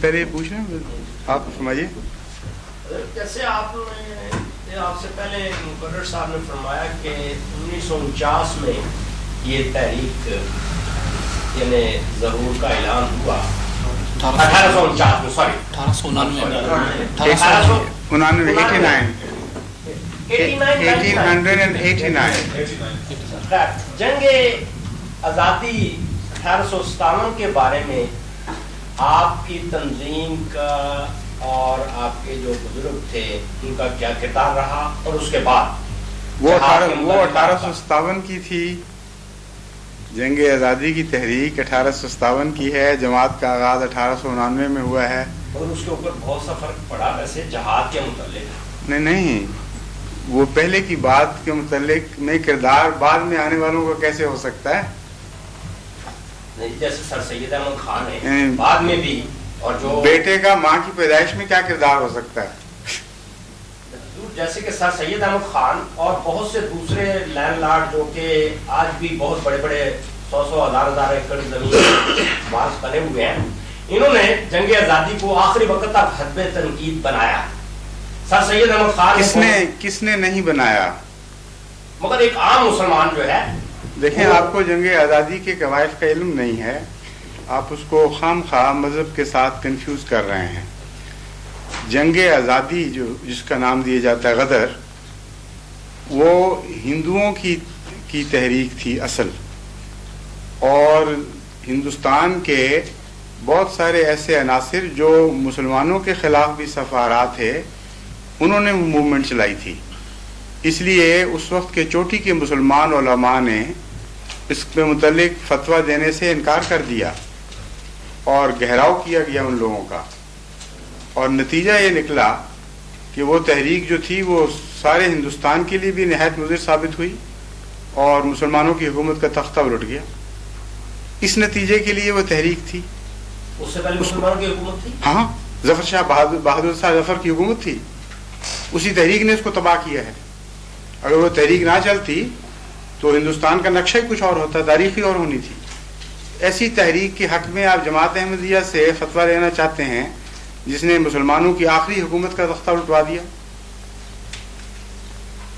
پہلے یہ پوچھ رہے ہیں آپ فرمائیے. جیسے آپ سے پہلے مقرر صاحب نے فرمایا کہ 1949 میں یہ تحریک یعنی ظہور کا اعلان ہوا. 1849 میں سوری 1889 جنگ آزادی 1857 کے بارے میں آپ کی تنظیم کا اور آپ کے جو بزرگ تھے ان کا کیا کردار رہا, اور اس کے بعد وہ 1857 کی تھی. جنگ آزادی کی تحریک 1857 کی ہے. جماعت کا آغاز 1899 میں ہوا ہے. اور اس کے اوپر بہت سا فرق پڑا ویسے جہاد کے متعلق. نہیں, وہ پہلے کی بات کے متعلق میں کردار بعد میں آنے والوں کا کیسے ہو سکتا ہے؟ جیسے سر سید احمد خان ہے بعد میں بھی, اور جو بیٹے کا ماں کی پیدائش میں کیا کردار ہو سکتا ہے؟ جیسے کہ سر سید احمد خان اور بہت سے دوسرے لینڈ لارڈ جو کہ آج بھی بہت بڑے بڑے 100 ہزار ایکڑ زمین باز بنے ہوئے ہیں, انہوں نے جنگ آزادی کو آخری وقت تک حدب تنقید بنایا. سر سید احمد خان کس نے نہیں بنایا؟ مگر ایک عام مسلمان جو ہے. دیکھیں, آپ کو جنگ آزادی کے قواعد کا علم نہیں ہے, آپ اس کو خام خواہ مذہب کے ساتھ کنفیوز کر رہے ہیں. جنگ آزادی جس کا نام دیا جاتا ہے غدر, وہ ہندوؤں کی تحریک تھی اصل, اور ہندوستان کے بہت سارے ایسے عناصر جو مسلمانوں کے خلاف بھی سفارات تھے, انہوں نے موومنٹ چلائی تھی. اس لیے اس وقت کے چوٹی کے مسلمان علماء نے اس کے متعلق فتویٰ دینے سے انکار کر دیا اور گھیراؤ کیا گیا ان لوگوں کا, اور نتیجہ یہ نکلا کہ وہ تحریک جو تھی وہ سارے ہندوستان کے لیے بھی نہایت مضر ثابت ہوئی اور مسلمانوں کی حکومت کا تختہ الٹ گیا. اس نتیجے کے لیے وہ تحریک تھی. اس سے پہلے مسلمانوں کی حکومت تھی. ہاں, ظفر شاہ بہادر شاہ ظفر کی حکومت تھی. اسی تحریک نے اس کو تباہ کیا ہے. اگر وہ تحریک نہ چلتی تو ہندوستان کا نقشہ ہی کچھ اور ہوتا, تاریخی اور ہونی تھی. ایسی تحریک کے حق میں آپ جماعت احمدیہ سے فتویٰ لینا چاہتے ہیں جس نے مسلمانوں کی آخری حکومت کا تختہ الٹوا دیا.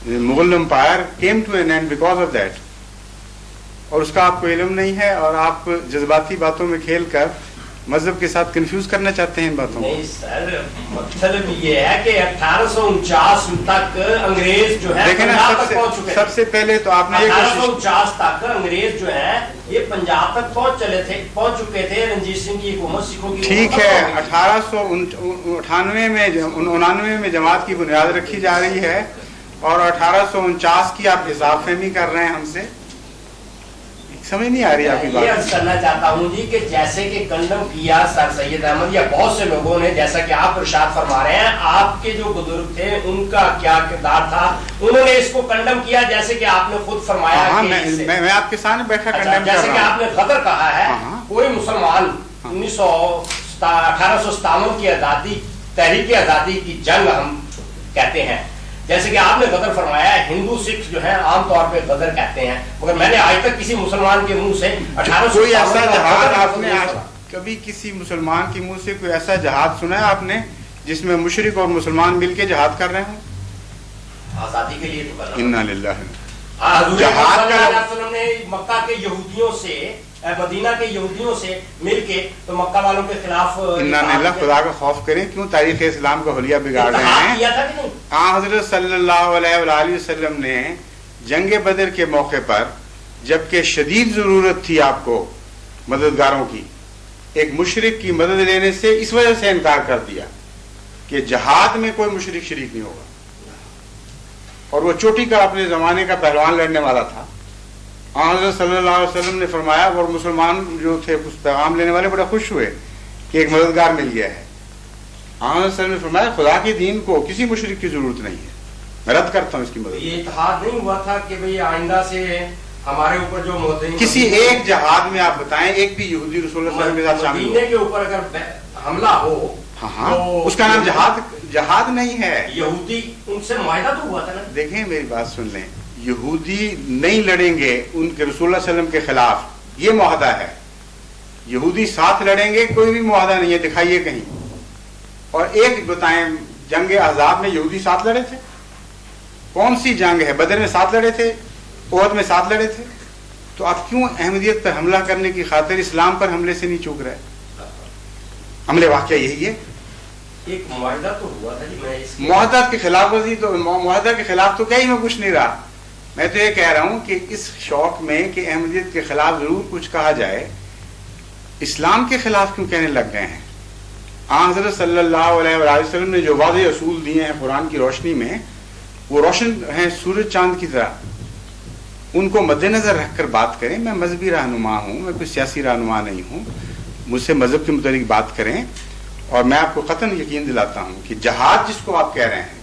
Mughal empire came to an end because of that, اور اس کا آپ کو علم نہیں ہے, اور آپ جذباتی باتوں میں کھیل کر مذہب کے ساتھ کنفیوز کرنا چاہتے ہیں ان باتوں کو. نہیں سر, مطلب یہ ہے کہ 1849 تک انگریز جو ہے پنجاب تک پہنچ چکے. سب سے پہلے تو آپ نے 1849 تک انگریز جو ہے یہ پنجاب تک پہنچ چکے تھے. رنجیت سنگھ کی حکومت سکھوں کی. ٹھیک ہے, 1898 میں جماعت کی بنیاد رکھی جا رہی ہے, اور 1849 کی آپ حساب فہمی کر رہے ہیں ہم سے. سمجھ نہیں آ رہی آپ کی بات. یہ عرض کرنا چاہتا ہوں جی کہ جیسے کہ کنڈم کیا سر سید احمد یا بہت سے لوگوں نے, جیسا کہ آپ ارشاد فرما رہے ہیں, آپ کے جو بزرگ تھے ان کا کیا کردار تھا, انہوں نے اس کو کنڈم کیا جیسے کہ آپ نے خود فرمایا. میں آپ کے سامنے بیٹھا کنڈم کر رہا ہوں. جیسے کہ آپ نے غدر کہا ہے, کوئی مسلمان 1857 کی آزادی, تحریک آزادی کی جنگ ہم کہتے ہیں, جیسے کہ آپ نے غدر فرمایا ہے. ہندو سکھ جو ہیں عام طور پہ غدر کہتے ہیں, مگر میں نے آج تک کسی مسلمان کے منہ سے 1857 کوئی ایسا جہاد آپ نے کبھی کسی مسلمان کے منہ سے کوئی ایسا جہاد سنا ہے آپ نے جس میں مشرک اور مسلمان مل کے جہاد کر رہے ہوں؟ آزادی کے لیے تو کرنا. انا للہ. جہاد کا نے مکہ کے یہودیوں سے, مدینہ کے یہودیوں سے مل کے تو مکہ والوں کے خلاف. اللہ, خدا کا خوف کریں, کیوں تاریخ اسلام کا حلیہ بگاڑ رہے ہیں. حضرت صلی اللہ علیہ وآلہ وسلم نے جنگ بدر کے موقع پر, جبکہ شدید ضرورت تھی آپ کو مددگاروں کی, ایک مشرک کی مدد لینے سے اس وجہ سے انکار کر دیا کہ جہاد میں کوئی مشرک شریک نہیں ہوگا, اور وہ چوٹی کا اپنے زمانے کا پہلوان لڑنے والا تھا. حضرت صلی اللہ علیہ وسلم نے فرمایا, اور مسلمان جو تھے اس پیغام لینے والے بڑے خوش ہوئے کہ ایک مددگار مل گیا ہے. حضرت صلی اللہ علیہ وسلم نے فرمایا, خدا کے دین کو کسی مشرک کی ضرورت نہیں ہے, میں رد کرتا ہوں اس کی مدد. یہ اتحاد نہیں ہوا تھا کہ بھئی آئندہ سے ہمارے اوپر جو مدد کسی ایک جہاد میں آپ بتائیں ایک بھی یہودی رسول اللہ صلی اللہ علیہ وسلم کے ساتھ شامل ہو؟ مدینے کے اوپر اگر حملہ ہو, ہاں, اس کا نام جہاد نہیں ہے. یہودی ان سے معاہدہ تو ہوا تھا نا. دیکھیں میری بات سن لیں, یہودی نہیں لڑیں گے ان کے رسول اللہ صلی اللہ علیہ وسلم کے خلاف, یہ معاہدہ ہے. یہودی ساتھ لڑیں گے، کوئی بھی معاہدہ نہیں ہے، دکھائیے کہیں. اور ایک بتائیں، جنگ احزاب میں یہودی ساتھ لڑے تھے؟ کون سی جنگ ہے؟ بدر میں ساتھ لڑے تھے، احد میں ساتھ لڑے تھے. تو آپ کیوں احمدیت پر حملہ کرنے کی خاطر اسلام پر حملے سے نہیں چوک رہے؟ عمل واقعہ یہی ہے. ایک معاہدہ تو ہوا تھا جی، میں اس معاہدہ کے خلاف ورزی تو معاہدہ کے خلاف تو کیا ہی میں کچھ نہیں رہا. میں تو یہ کہہ رہا ہوں کہ اس شوق میں کہ احمدیت کے خلاف ضرور کچھ کہا جائے، اسلام کے خلاف کیوں کہنے لگ گئے ہیں؟ حضرت صلی اللہ علیہ وآلہ وسلم نے جو واضح اصول دیے ہیں قرآن کی روشنی میں، وہ روشن ہیں سورج چاند کی طرح. ان کو مد نظر رکھ کر بات کریں. میں مذہبی رہنما ہوں، میں کوئی سیاسی رہنما نہیں ہوں. مجھ سے مذہب کے متعلق بات کریں، اور میں آپ کو قطعاً یقین دلاتا ہوں کہ جہاد جس کو آپ کہہ رہے ہیں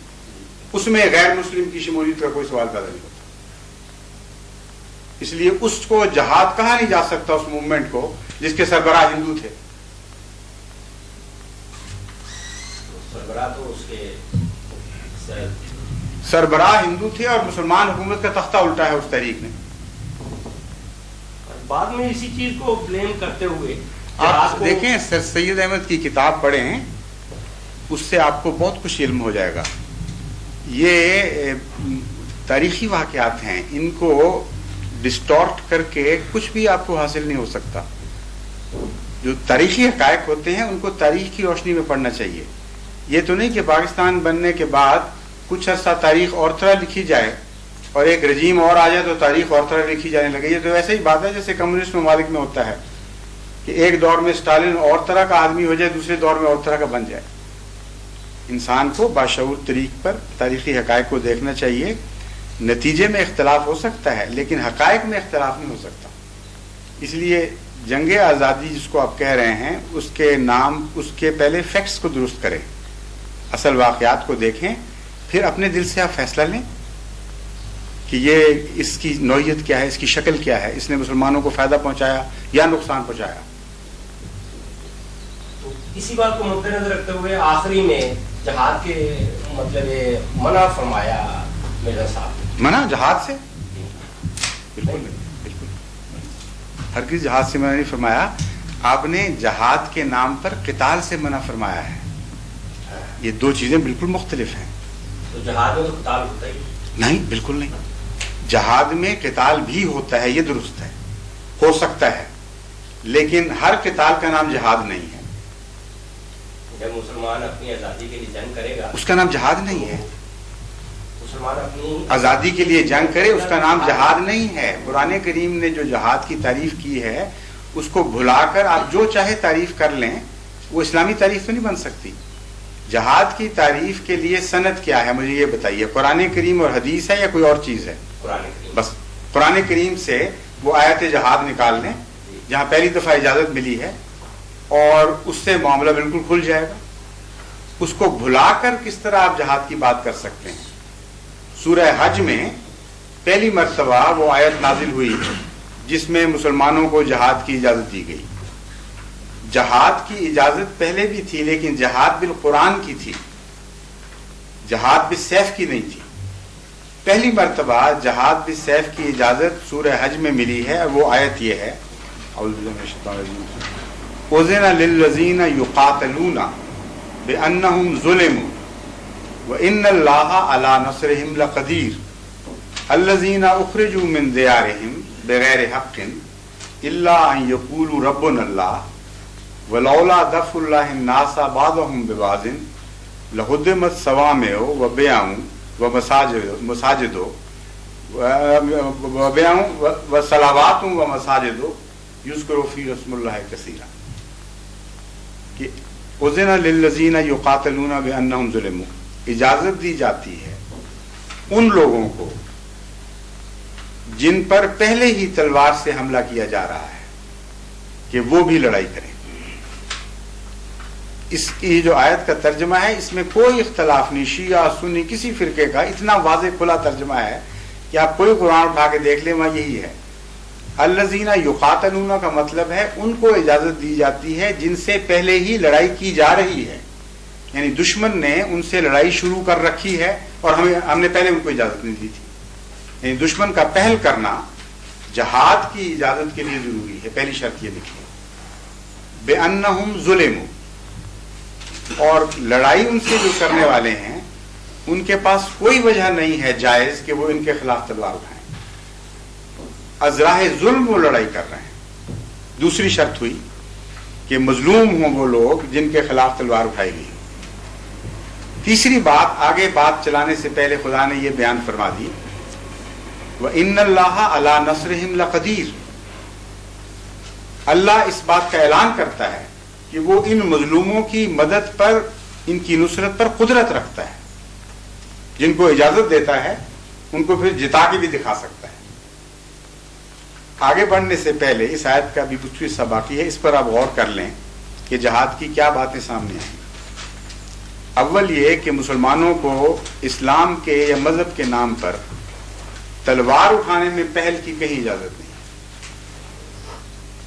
اس میں غیر مسلم کی شمولیت کا کوئی سوال پیدا نہیں ہوتا. اس لیے اس کو جہاد کہا نہیں جا سکتا اس موومنٹ کو جس کے سربراہ ہندو تھے. سربراہ ہندو تھے اور مسلمان حکومت کا تختہ الٹا ہے اس تحریک نے. بعد میں اسی چیز کو بلیم کرتے ہوئے آپ دیکھیں سر سید احمد کی کتاب پڑھیں، اس سے آپ کو بہت کچھ علم ہو جائے گا. یہ تاریخی واقعات ہیں، ان کو ڈسٹورٹ کر کے کچھ بھی آپ کو حاصل نہیں ہو سکتا. جو تاریخی حقائق ہوتے ہیں ان کو تاریخ کی روشنی میں پڑھنا چاہیے. یہ تو نہیں کہ پاکستان بننے کے بعد کچھ عرصہ تاریخ اور طرح لکھی جائے اور ایک رجیم اور آ جائے تو تاریخ اور طرح لکھی جانے لگے. یہ تو ایسا ہی بات ہے جیسے کمیونسٹ ممالک میں ہوتا ہے کہ ایک دور میں اسٹالن اور طرح کا آدمی ہو جائے، دوسرے دور میں اور طرح کا بن جائے. انسان کو باشعور طریق پر تاریخی حقائق کو دیکھنا چاہیے. نتیجے میں اختلاف ہو سکتا ہے لیکن حقائق میں اختلاف نہیں ہو سکتا. اس لیے جنگ آزادی جس کو آپ کہہ رہے ہیں، اس کے نام، اس کے پہلے فیکٹس کو درست کریں، اصل واقعات کو دیکھیں، پھر اپنے دل سے آپ فیصلہ لیں کہ یہ اس کی نوعیت کیا ہے، اس کی شکل کیا ہے، اس نے مسلمانوں کو فائدہ پہنچایا یا نقصان پہنچایا. اسی بات کو مد نظر رکھتے ہوئے آخری میں جہاد کے مطلب منع فرمایا مرزا صاحب. منع جہاد سے؟ بالکل نہیں، بالکل ہرگز جہاد سے منع نہیں فرمایا. آپ نے جہاد کے نام پر قتال سے منع فرمایا ہے. یہ دو چیزیں بالکل مختلف ہیں. تو جہاد میں تو قتال ہوتا ہی نہیں، بالکل نہیں. جہاد میں قتال بھی ہوتا ہے، یہ درست ہے، ہو سکتا ہے، لیکن ہر قتال کا نام جہاد نہیں ہے. جب مسلمان اپنی آزادی کے لیے جنگ کرے گا اس کا نام جہاد نہیں ہے. مسلمان اپنی آزادی کے لیے جنگ کرے اس کا نام جہاد نہیں ہے. قرآن کریم نے جو جہاد کی تعریف کی ہے اس کو بھلا کر آپ جو چاہے تعریف کر لیں، وہ اسلامی تعریف تو نہیں بن سکتی. جہاد کی تعریف کے لیے سند کیا ہے مجھے یہ بتائیے. قرآن کریم اور حدیث ہے یا کوئی اور چیز ہے؟ قرآن کریم. بس قرآن کریم سے وہ آیت جہاد نکال لیں جہاں پہلی دفعہ اجازت ملی ہے، اور اس سے معاملہ بالکل کھل جائے گا. اس کو بھلا کر کس طرح آپ جہاد کی بات کر سکتے ہیں؟ سورہ حج میں پہلی مرتبہ وہ آیت نازل ہوئی جس میں مسلمانوں کو جہاد کی اجازت دی گئی. جہاد کی اجازت پہلے بھی تھی لیکن جہاد بالقرآن کی تھی، جہاد بالسیف کی نہیں تھی. پہلی مرتبہ جہاد بالسیف کی اجازت سورہ حج میں ملی ہے، اور وہ آیت یہ ہے، اعوذ باللہ من الشیطان الرجیم، اذن للذین یقاتلون بانہم ظلموا وان اللہ علی نصرہم لقدیر الذین اخرجوا من دیارہم بغیر حق الا ان یقولوا ربنا اللہ ولولا دفع اللہ الناس بعضهم ببعض لہدمت صوامع وبیع ومساجد وبیع وصلوات ومساجد یذکر فی اسم اللہ کثیرا. کہ اذن للذین یقاتلون بانہم ظلموا، اجازت دی جاتی ہے ان لوگوں کو جن پر پہلے ہی تلوار سے حملہ کیا جا رہا ہے کہ وہ بھی لڑائی کریں. اس کی جو آیت کا ترجمہ ہے اس میں کوئی اختلاف نہیں، شیعہ سنی کسی فرقے کا، اتنا واضح کھلا ترجمہ ہے کہ آپ کوئی قرآن اٹھا کے دیکھ لیں وہاں یہی ہے. الذین یقاتلون کا مطلب ہے ان کو اجازت دی جاتی ہے جن سے پہلے ہی لڑائی کی جا رہی ہے، یعنی دشمن نے ان سے لڑائی شروع کر رکھی ہے اور ہم نے پہلے ان کو اجازت نہیں دی تھی. یعنی دشمن کا پہل کرنا جہاد کی اجازت کے لیے ضروری ہے. پہلی شرط یہ لکھی ہے. بِأَنَّهُمْ ظُلِمُوا، اور لڑائی ان سے جو کرنے والے ہیں ان کے پاس کوئی وجہ نہیں ہے جائز کہ وہ ان کے خلاف تلوار اٹھائیں. از راہ ظلم وہ لڑائی کر رہے ہیں. دوسری شرط ہوئی کہ مظلوم ہوں وہ لوگ جن کے خلاف تلوار اٹھائی گئی. تیسری بات، آگے بات چلانے سے پہلے خدا نے یہ بیان فرما دی وَإِنَّ اللَّهَ عَلَى نَصْرِهِمْ لَقَدِيرٌ. اللہ اس بات کا اعلان کرتا ہے کہ وہ ان مظلوموں کی مدد پر، ان کی نصرت پر قدرت رکھتا ہے. جن کو اجازت دیتا ہے ان کو پھر جتا کے بھی دکھا سکتا ہے. آگے بڑھنے سے پہلے اس آیت کا بھی کچھ حصہ باقی ہے، اس پر آپ غور کر لیں کہ جہاد کی کیا باتیں سامنے آئیں. اول یہ کہ مسلمانوں کو اسلام کے یا مذہب کے نام پر تلوار اٹھانے میں پہل کی کہیں اجازت نہیں.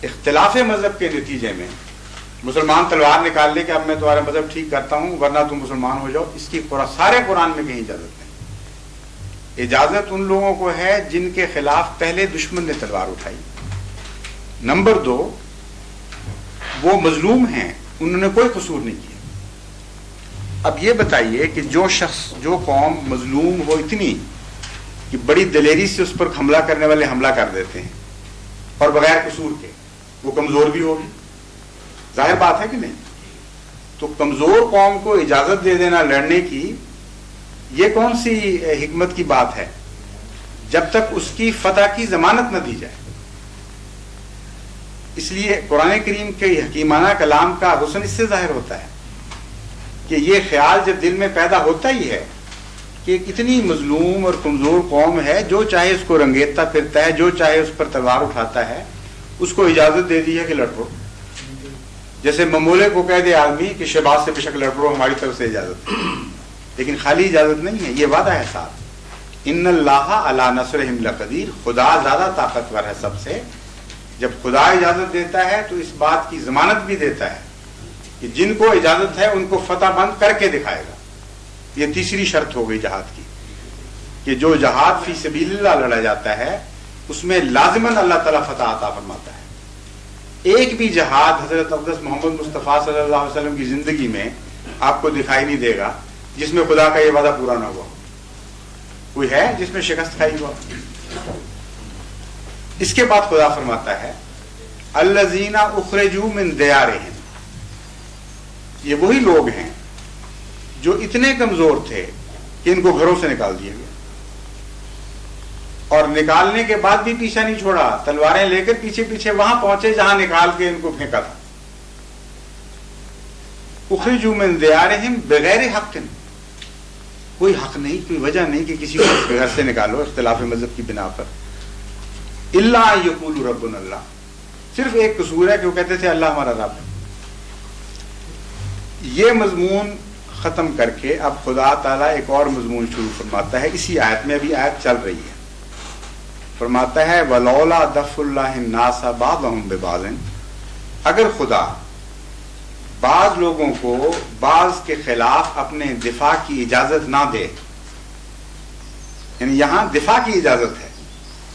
اختلاف مذہب کے نتیجے میں مسلمان تلوار نکال لے کہ اب میں تمہارا مذہب ٹھیک کرتا ہوں ورنہ تم مسلمان ہو جاؤ، اس کی سارے قرآن میں کہیں اجازت نہیں. اجازت ان لوگوں کو ہے جن کے خلاف پہلے دشمن نے تلوار اٹھائی. نمبر 2، وہ مظلوم ہیں، انہوں نے کوئی قصور نہیں کیا. اب یہ بتائیے کہ جو شخص، جو قوم مظلوم ہو اتنی کہ بڑی دلیری سے اس پر حملہ کرنے والے حملہ کر دیتے ہیں اور بغیر قصور کے، وہ کمزور بھی ہوگی، ظاہر بات ہے کہ نہیں. تو کمزور قوم کو اجازت دے دینا لڑنے کی، یہ کون سی حکمت کی بات ہے جب تک اس کی فتح کی ضمانت نہ دی جائے. اس لیے قرآن کریم کے حکیمانہ کلام کا حسن اس سے ظاہر ہوتا ہے کہ یہ خیال جب دل میں پیدا ہوتا ہی ہے کہ اتنی مظلوم اور کمزور قوم ہے، جو چاہے اس کو رنگیتا پھرتا ہے، جو چاہے اس پر تلوار اٹھاتا ہے، اس کو اجازت دے دی ہے کہ لڑ پڑو. جیسے ممولے کو کہہ دے آدمی کہ شہباز سے بے شک لڑ پڑو، ہماری طرف سے اجازت ہے. لیکن خالی اجازت نہیں ہے، یہ وعدہ ہے ساتھ. ان اللہ علی نصرہم لقدیر، خدا زیادہ طاقتور ہے سب سے. جب خدا اجازت دیتا ہے تو اس بات کی ضمانت بھی دیتا ہے کہ جن کو اجازت ہے ان کو فتح بند کر کے دکھائے گا. یہ تیسری شرط ہو گئی جہاد کی کہ جو جہاد فی سبیل اللہ لڑا جاتا ہے اس میں لازماً اللہ تعالیٰ فتح عطا فرماتا ہے. ایک بھی جہاد حضرت اقدس محمد مصطفیٰ صلی اللہ علیہ وسلم کی زندگی میں آپ کو دکھائی نہیں دے گا جس میں خدا کا یہ وعدہ پورا نہ ہوا. کوئی ہے جس میں شکست کھائی ہوا؟ اس کے بعد خدا فرماتا ہے الذین اخرجوا من دیارہم، یہ وہی لوگ ہیں جو اتنے کمزور تھے کہ ان کو گھروں سے نکال دیا گیا، اور نکالنے کے بعد بھی پیچھا نہیں چھوڑا، تلواریں لے کر پیچھے پیچھے وہاں پہنچے جہاں نکال کے ان کو پھینکا تھا. اخرجوا من دیارہم بغیر حق، کوئی حق نہیں، کوئی وجہ نہیں کہ کسی کو گھر سے نکالو اختلاف مذہب کی بنا پر. الا ان یقولوا ربنا اللہ، صرف ایک قصور ہے کہ وہ کہتے تھے اللہ ہمارا رب ہے. یہ مضمون ختم کر کے اب خدا تعالیٰ ایک اور مضمون شروع فرماتا ہے اسی آیت میں. ابھی آیت چل رہی ہے. فرماتا ہے وَلَوْلَا دَفْعُ اللَّهِ النَّاسَ بَعْضَهُمْ بِبَعْضٍ، اگر خدا بعض لوگوں کو بعض کے خلاف اپنے دفاع کی اجازت نہ دے، یعنی یہاں دفاع کی اجازت ہے.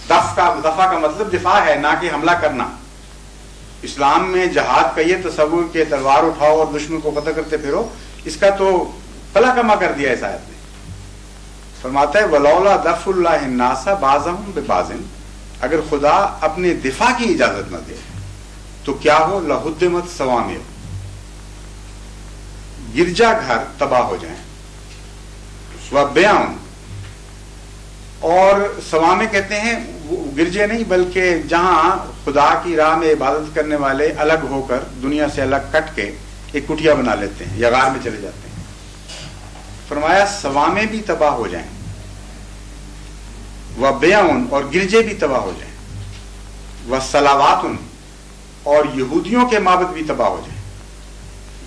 دفاع کا مطلب دفاع ہے، نہ کہ حملہ کرنا. اسلام میں جہاد کا یہ تصور کہ تلوار اٹھاؤ اور دشمن کو قتل کرتے پھرو، اس کا تو پلا کما کر دیا اس آیت نے. فرماتا ہے وَلَوْلَا دَفْعُ اللَّهِ النَّاسَ بَعْضَهُمْ بِبَعْضٍ، اگر خدا اپنے دفاع کی اجازت نہ دے تو کیا ہو؟ لَهُدِّمَتْ صَوَامِعُ، گرجا گھر تباہ ہو جائیں. وَبِیَعٌ، اور صوامع کہتے ہیں گرجے نہیں بلکہ جہاں خدا کی راہ میں عبادت کرنے والے الگ ہو کر دنیا سے الگ کٹ کے ایک کٹیا بنا لیتے ہیں یا غار میں چلے جاتے ہیں. فرمایا صوامع بھی تباہ ہو جائیں، وَبِیَعٌ، اور گرجے بھی تباہ ہو جائیں، وَصَلَوَاتٌ، اور یہودیوں کے معبد بھی تباہ ہو جائیں،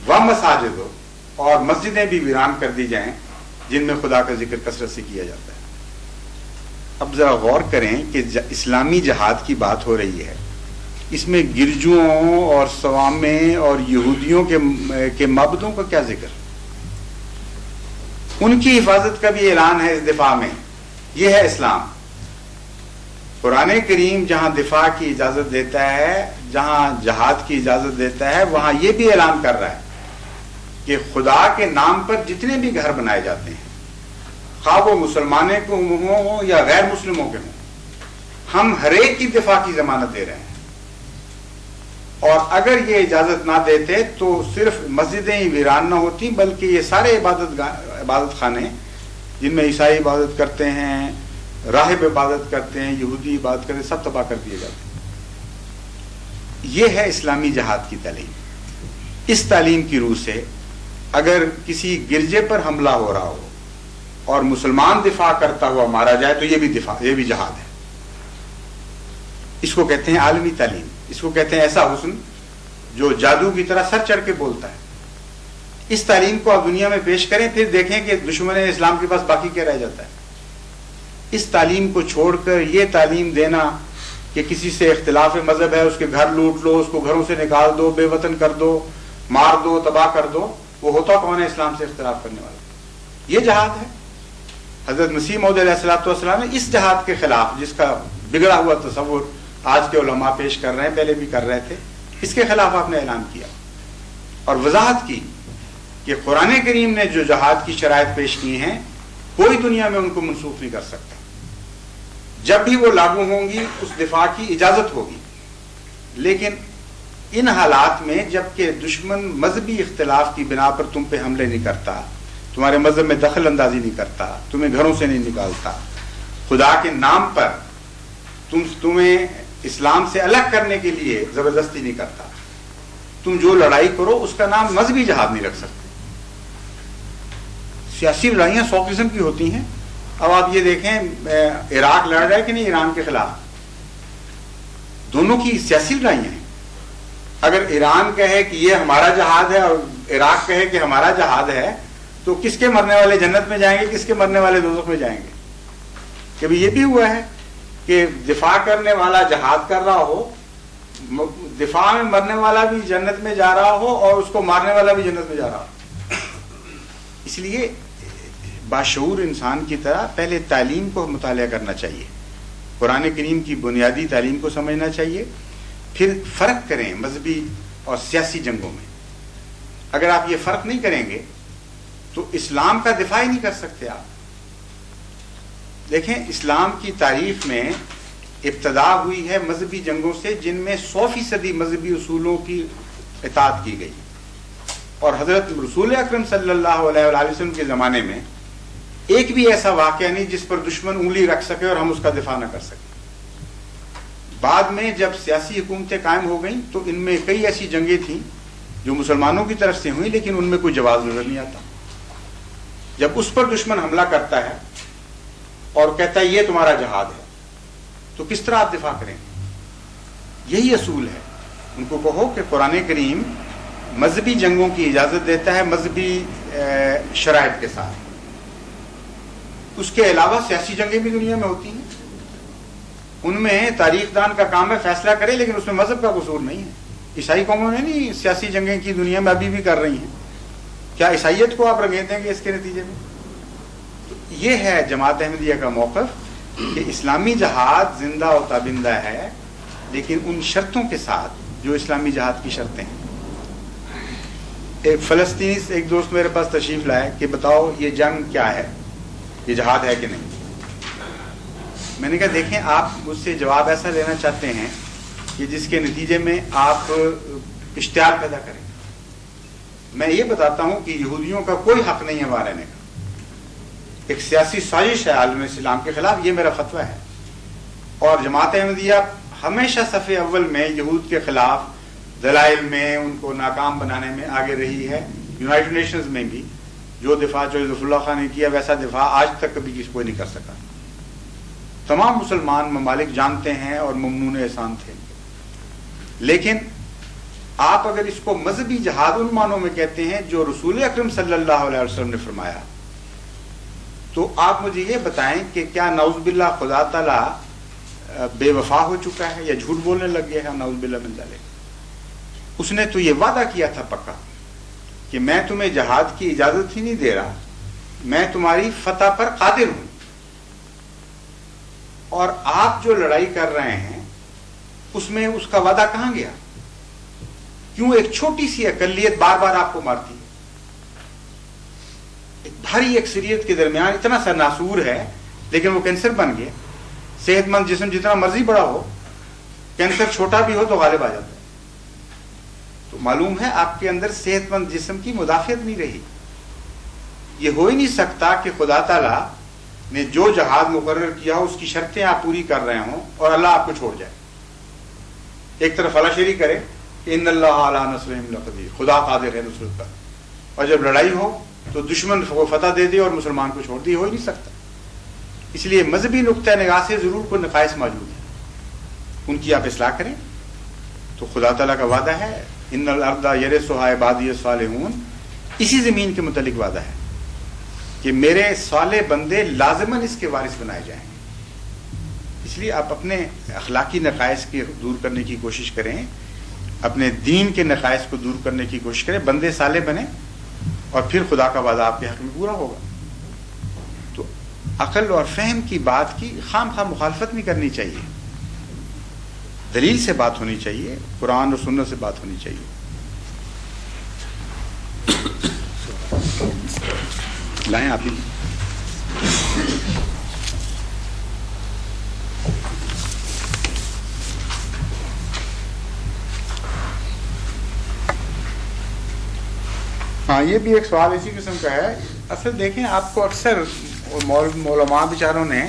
وَمَسَاجِدُ، اور مسجدیں بھی ویران کر دی جائیں جن میں خدا کا ذکر کثرت سے کیا جاتا ہے. اب ذرا غور کریں کہ اسلامی جہاد کی بات ہو رہی ہے، اس میں گرجوں اور صوامع اور یہودیوں کے معبدوں کا کیا ذکر؟ ان کی حفاظت کا بھی اعلان ہے اس دفاع میں. یہ ہے اسلام. قرآن کریم جہاں دفاع کی اجازت دیتا ہے، جہاں جہاد کی اجازت دیتا ہے وہاں یہ بھی اعلان کر رہا ہے کہ خدا کے نام پر جتنے بھی گھر بنائے جاتے ہیں، خواہ وہ مسلمانوں کو ہوں یا غیر مسلموں کے ہوں، ہم ہر ایک کی دفاع کی ضمانت دے رہے ہیں. اور اگر یہ اجازت نہ دیتے تو صرف مسجدیں ہی ویران نہ ہوتی، بلکہ یہ سارے عبادت خانے جن میں عیسائی عبادت کرتے ہیں، راہب عبادت کرتے ہیں، یہودی عبادت کرتے ہیں، سب تباہ کر دیے جاتے ہیں. یہ ہے اسلامی جہاد کی تعلیم. اس تعلیم کی روح سے اگر کسی گرجے پر حملہ ہو رہا ہو اور مسلمان دفاع کرتا ہوا مارا جائے تو یہ بھی جہاد ہے. اس کو کہتے ہیں عالمی تعلیم. اس کو کہتے ہیں ایسا حسن جو جادو کی طرح سر چڑھ کے بولتا ہے. اس تعلیم کو آپ دنیا میں پیش کریں، پھر دیکھیں کہ دشمن اسلام کے پاس باقی کیا رہ جاتا ہے. اس تعلیم کو چھوڑ کر یہ تعلیم دینا کہ کسی سے اختلاف مذہب ہے، اس کے گھر لوٹ لو، اس کو گھروں سے نکال دو، بے وطن کر دو، مار دو، تباہ کر دو، وہ ہوتا کون ہے اسلام سے اختلاف کرنے والا؟ یہ جہاد ہے. حضرت مسیح موعود علیہ الصلوۃ والسلام نے اس جہاد کے خلاف، جس کا بگڑا ہوا تصور آج کے علماء پیش کر رہے ہیں، پہلے بھی کر رہے تھے، اس کے خلاف آپ نے اعلان کیا اور وضاحت کی کہ قرآن کریم نے جو جہاد کی شرائط پیش کی ہیں کوئی دنیا میں ان کو منسوخ نہیں کر سکتا. جب بھی وہ لاگو ہوں گی اس دفاع کی اجازت ہوگی. لیکن ان حالات میں جب کہ دشمن مذہبی اختلاف کی بنا پر تم پہ حملے نہیں کرتا، تمہارے مذہب میں دخل اندازی نہیں کرتا، تمہیں گھروں سے نہیں نکالتا، خدا کے نام پر تمہیں اسلام سے الگ کرنے کے لیے زبردستی نہیں کرتا، تم جو لڑائی کرو اس کا نام مذہبی جہاد نہیں رکھ سکتے. سیاسی لڑائیاں 100 قسم کی ہوتی ہیں. اب آپ یہ دیکھیں عراق لڑ رہا ہے کہ نہیں ایران کے خلاف، دونوں کی سیاسی لڑائیاں ہیں. اگر ایران کہے کہ یہ ہمارا جہاد ہے اور عراق کہے کہ ہمارا جہاد ہے تو کس کے مرنے والے جنت میں جائیں گے، کس کے مرنے والے دوزخ میں جائیں گے؟ کبھی یہ بھی ہوا ہے کہ دفاع کرنے والا جہاد کر رہا ہو، دفاع میں مرنے والا بھی جنت میں جا رہا ہو اور اس کو مارنے والا بھی جنت میں جا رہا ہو؟ اس لیے باشعور انسان کی طرح پہلے تعلیم کو مطالعہ کرنا چاہیے، قرآن کریم کی بنیادی تعلیم کو سمجھنا چاہیے، پھر فرق کریں مذہبی اور سیاسی جنگوں میں. اگر آپ یہ فرق نہیں کریں گے تو اسلام کا دفاع ہی نہیں کر سکتے آپ. دیکھیں اسلام کی تاریخ میں ابتدا ہوئی ہے مذہبی جنگوں سے جن میں 100% مذہبی اصولوں کی اطاعت کی گئی، اور حضرت رسول اکرم صلی اللہ علیہ وآلہ وسلم کے زمانے میں ایک بھی ایسا واقعہ نہیں جس پر دشمن انگلی رکھ سکے اور ہم اس کا دفاع نہ کر سکیں. بعد میں جب سیاسی حکومتیں قائم ہو گئیں تو ان میں کئی ایسی جنگیں تھیں جو مسلمانوں کی طرف سے ہوئی لیکن ان میں کوئی جواز نظر نہیں آتا. جب اس پر دشمن حملہ کرتا ہے اور کہتا ہے یہ تمہارا جہاد ہے تو کس طرح آپ دفاع کریں گے؟ یہی اصول ہے. ان کو کہو کہ قرآن کریم مذہبی جنگوں کی اجازت دیتا ہے مذہبی شرائط کے ساتھ. اس کے علاوہ سیاسی جنگیں بھی دنیا میں ہوتی ہیں، ان میں تاریخ دان کا کام ہے فیصلہ کرے، لیکن اس میں مذہب کا قصور نہیں ہے. عیسائی قوموں نے نہیں سیاسی جنگیں کی، دنیا میں ابھی بھی کر رہی ہیں. کیا عیسائیت کو آپ رنگیں دیں گے اس کے نتیجے میں؟ تو یہ ہے جماعت احمدیہ کا موقف کہ اسلامی جہاد زندہ و تابندہ ہے، لیکن ان شرطوں کے ساتھ جو اسلامی جہاد کی شرطیں ہیں. ایک فلسطینی سے ایک دوست میرے پاس تشریف لائے کہ بتاؤ یہ جنگ کیا ہے، یہ جہاد ہے کہ نہیں؟ میں نے کہا دیکھیں آپ مجھ سے جواب ایسا لینا چاہتے ہیں کہ جس کے نتیجے میں آپ اشتعال پیدا کریں. میں یہ بتاتا ہوں کہ یہودیوں کا کوئی حق نہیں ہے وہاں رہنے کا. ایک سیاسی سازش ہے عالم اسلام کے خلاف، یہ میرا فتویٰ ہے. اور جماعت احمدیہ ہمیشہ صف اول میں یہود کے خلاف دلائل میں ان کو ناکام بنانے میں آگے رہی ہے. یونائٹڈ نیشنز میں بھی جو دفاع جو ظفر اللہ خان نے کیا ویسا دفاع آج تک کبھی کسی کوئی نہیں کر سکا. تمام مسلمان ممالک جانتے ہیں اور ممنون احسان تھے. لیکن آپ اگر اس کو مذہبی جہاد ان معنوں میں کہتے ہیں جو رسول اکرم صلی اللہ علیہ وسلم نے فرمایا، تو آپ مجھے یہ بتائیں کہ کیا نعوذ باللہ خدا تعالی بے وفا ہو چکا ہے یا جھوٹ بولنے لگ گیا ہے؟ نعوذ باللہ من ذالک. اس نے تو یہ وعدہ کیا تھا پکا کہ میں تمہیں جہاد کی اجازت ہی نہیں دے رہا، میں تمہاری فتح پر قادر ہوں. اور آپ جو لڑائی کر رہے ہیں اس میں اس کا وعدہ کہاں گیا؟ کیوں ایک چھوٹی سی اقلیت بار بار آپ کو مارتی ہے؟ ایک بھاری اکثریت کے درمیان اتنا سا ناسور ہے لیکن وہ کینسر بن گیا. صحت مند جسم جتنا مرضی بڑا ہو، کینسر چھوٹا بھی ہو تو غالب آ جاتا ہے. تو معلوم ہے آپ کے اندر صحت مند جسم کی مدافعت نہیں رہی. یہ ہو ہی نہیں سکتا کہ خدا تعالیٰ نے جو جہاد مقرر کیا اس کی شرطیں آپ پوری کر رہے ہوں اور اللہ آپ کو چھوڑ جائے. ایک طرف اللہ شریک کرے کہ ان اللہ علی نصرہم لقدیر، خدا قادر ہے نصرت پر، اور جب لڑائی ہو تو دشمن کو فتح دے دے اور مسلمان کو چھوڑ دے. ہو ہی نہیں سکتا. اس لیے مذہبی نقطہ نگاہ سے ضرور کوئی نقائص موجود ہیں، ان کی آپ اصلاح کریں. تو خدا تعالیٰ کا وعدہ ہے ان الارض یرثھا عبادی الصالحون، اسی زمین کے متعلق وعدہ ہے کہ میرے صالح بندے لازماً اس کے وارث بنائے جائیں گے. اس لیے آپ اپنے اخلاقی نقائص کے دور کرنے کی کوشش کریں، اپنے دین کے نقائص کو دور کرنے کی کوشش کریں، بندے صالح بنیں، اور پھر خدا کا وعدہ آپ کے حق میں پورا ہوگا. تو عقل اور فہم کی بات کی خام خواہ مخالفت نہیں کرنی چاہیے. دلیل سے بات ہونی چاہیے، قرآن اور سنت سے بات ہونی چاہیے. لائیں آپ ہی. ہاں یہ بھی ایک سوال اسی قسم کا ہے. اصل دیکھیں آپ کو اکثر علماء بیچاروں نے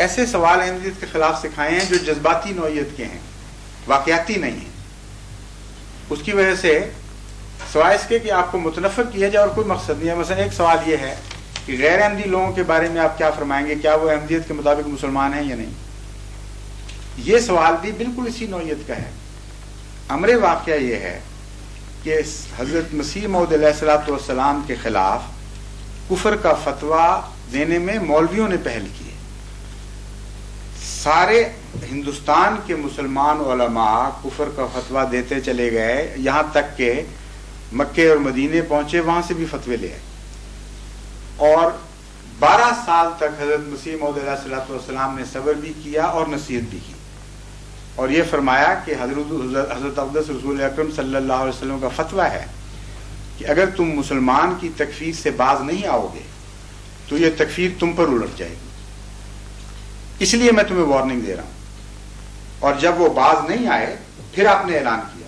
ایسے سوال احمدیت کے خلاف سکھائے ہیں جو جذباتی نوعیت کے ہیں، واقعاتی نہیں ہیں. اس کی وجہ سے سوائے اس کے کہ آپ کو متنفر کیا جائے اور کوئی مقصد نہیں ہے. مثلا ایک سوال یہ ہے کہ غیر احمدی لوگوں کے بارے میں آپ کیا فرمائیں گے، کیا وہ احمدیت کے مطابق مسلمان ہیں یا نہیں؟ یہ سوال بھی بالکل اسی نوعیت کا ہے. امر واقعہ یہ ہے کہ حضرت مسیح موعود علیہ الصلوۃ والسلام کے خلاف کفر کا فتویٰ دینے میں مولویوں نے پہل کی ہے. سارے ہندوستان کے مسلمان علماء کفر کا فتویٰ دیتے چلے گئے، یہاں تک کہ مکے اور مدینے پہنچے، وہاں سے بھی فتوے لے آئے. اور 12 سال تک حضرت مسیح موعود علیہ الصلوۃ والسلام نے صبر بھی کیا اور نصیحت بھی کی، اور یہ فرمایا کہ حضرت اقدس رسول اکرم صلی اللہ علیہ وسلم کا فتویٰ ہے کہ اگر تم مسلمان کی تکفیر سے باز نہیں آؤ گے تو یہ تکفیر تم پر الٹ جائے گی. اس لیے میں تمہیں وارننگ دے رہا ہوں. اور جب وہ باز نہیں آئے پھر آپ نے اعلان کیا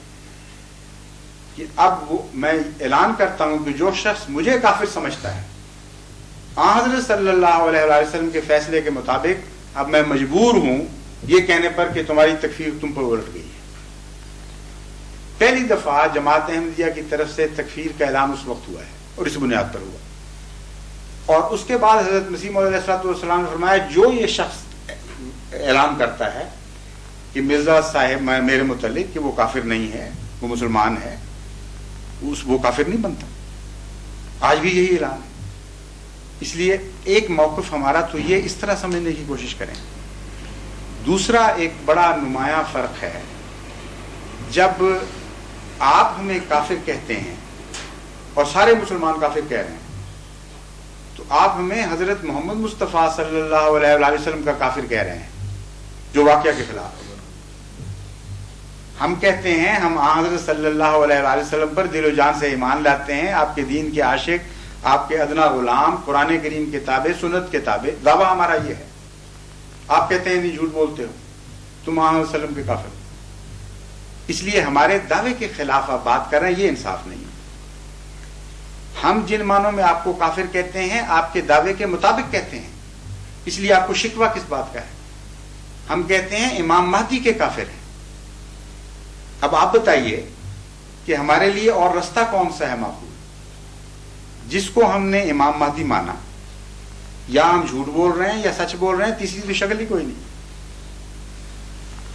کہ اب میں اعلان کرتا ہوں کہ جو شخص مجھے کافر سمجھتا ہے، حضرت صلی اللہ علیہ وسلم کے فیصلے کے مطابق اب میں مجبور ہوں یہ کہنے پر کہ تمہاری تکفیر تم پر الٹ گئی ہے. پہلی دفعہ جماعت احمدیہ کی طرف سے تکفیر کا اعلان اس وقت ہوا ہے اور اس بنیاد پر ہوا. اور اس کے بعد حضرت مسیح موعود علیہ السلام نے فرمایا جو یہ شخص اعلان کرتا ہے کہ مرزا صاحب میرے متعلق کہ وہ کافر نہیں ہے، وہ مسلمان ہے، وہ کافر نہیں بنتا. آج بھی یہی اعلان ہے. اس لیے ایک موقف ہمارا تو یہ اس طرح سمجھنے کی کوشش کریں. دوسرا ایک بڑا نمایاں فرق ہے، جب آپ ہمیں کافر کہتے ہیں اور سارے مسلمان کافر کہہ رہے ہیں تو آپ ہمیں حضرت محمد مصطفیٰ صلی اللہ علیہ وسلم کا کافر کہہ رہے ہیں جو واقعہ کے خلاف. ہم کہتے ہیں ہم حضرت صلی اللہ علیہ وسلم پر دل و جان سے ایمان لاتے ہیں، آپ کے دین کے عاشق، آپ کے ادنا غلام، قرآن کریم کے تابع، سنت کے تابع. دعویٰ ہمارا یہ ہے. آپ کہتے ہیں نہیں، جھوٹ بولتے ہو، تم محمد صلی اللہ علیہ وسلم کے کافر. اس لیے ہمارے دعوے کے خلاف آپ بات کر رہے ہیں، یہ انصاف نہیں. ہم جن معنوں میں آپ کو کافر کہتے ہیں آپ کے دعوے کے مطابق کہتے ہیں. اس لیے آپ کو شکوہ کس بات کا ہے؟ ہم کہتے ہیں امام مہدی کے کافر ہیں. اب آپ بتائیے کہ ہمارے لیے اور رستہ کون سا ہے معقول؟ جس کو ہم نے امام مہدی مانا، یا ہم جھوٹ بول رہے ہیں یا سچ بول رہے ہیں، تیسری تو شکل ہی کوئی نہیں.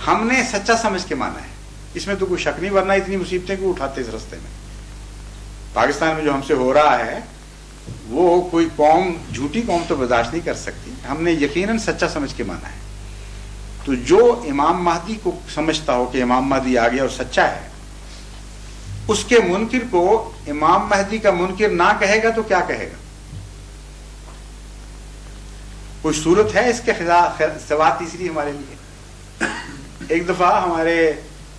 ہم نے سچا سمجھ کے مانا ہے، اس میں تو کوئی شک نہیں، ورنہ اتنی مصیبتیں کیوں اٹھاتے اس رستے میں. پاکستان میں جو ہم سے ہو رہا ہے وہ کوئی قوم، جھوٹی قوم تو برداشت نہیں کر سکتی. ہم نے یقیناً سچا سمجھ کے مانا ہے. تو جو امام مہدی کو سمجھتا ہو کہ امام مہدی آ گیا اور سچا ہے، اس کے منکر کو امام مہدی کا منکر نہ کہے گا تو کیا کہے گا؟ کوئی صورت ہے اس کے سوا تیسری ہمارے لیے؟ ایک دفعہ ہمارے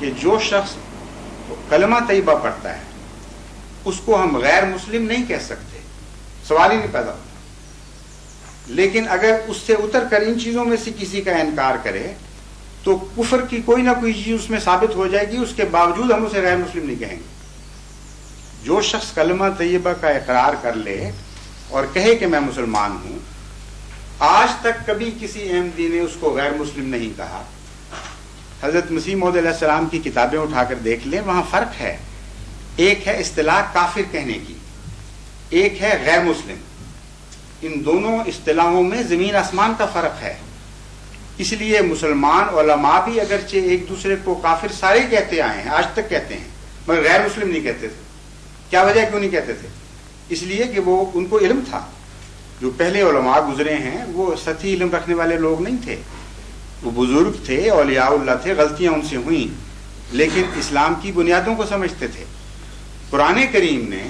کہ جو شخص کلمہ طیبہ پڑھتا ہے اس کو ہم غیر مسلم نہیں کہہ سکتے، سوال ہی نہیں پیدا ہوتا. لیکن اگر اس سے اتر کر ان چیزوں میں سے کسی کا انکار کرے تو کفر کی کوئی نہ کوئی چیز اس میں ثابت ہو جائے گی، اس کے باوجود ہم اسے غیر مسلم نہیں کہیں گے. جو شخص کلمہ طیبہ کا اقرار کر لے اور کہے کہ میں مسلمان ہوں، آج تک کبھی کسی احمدی نے اس کو غیر مسلم نہیں کہا. حضرت مسیح موعود علیہ السلام کی کتابیں اٹھا کر دیکھ لیں، وہاں فرق ہے. ایک ہے اصطلاح کافر کہنے کی، ایک ہے غیر مسلم. ان دونوں اصطلاحوں میں زمین آسمان کا فرق ہے. اس لیے مسلمان علماء بھی اگرچہ ایک دوسرے کو کافر سارے کہتے آئے ہیں، آج تک کہتے ہیں، مگر غیر مسلم نہیں کہتے تھے. کیا وجہ کیوں نہیں کہتے تھے؟ اس لیے کہ وہ ان کو علم تھا. جو پہلے علماء گزرے ہیں وہ سطحی علم رکھنے والے لوگ نہیں تھے، وہ بزرگ تھے، اولیاء اللہ تھے. غلطیاں ان سے ہوئیں لیکن اسلام کی بنیادوں کو سمجھتے تھے. قرآن کریم نے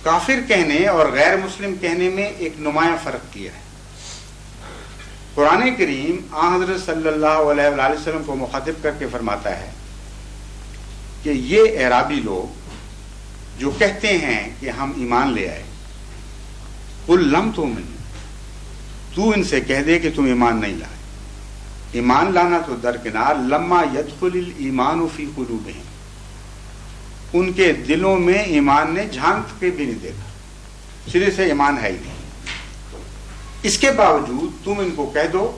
کافر کہنے اور غیر مسلم کہنے میں ایک نمایاں فرق کیا ہے. قرآن کریم آن حضرت صلی اللہ علیہ وآلہ وسلم کو مخاطب کر کے فرماتا ہے کہ یہ اعرابی لوگ جو کہتے ہیں کہ ہم ایمان لے آئے، قل لم تؤمن، تو ان سے کہہ دے کہ تم ایمان نہیں لائے. ایمان لانا تو درکنار، لما يدخل الایمان فی قلوبہم، ان کے دلوں میں ایمان نے جھانک کے بھی نہیں دیکھا، سرے سے ایمان ہے ہی نہیں. اس کے باوجود تم ان کو کہہ دو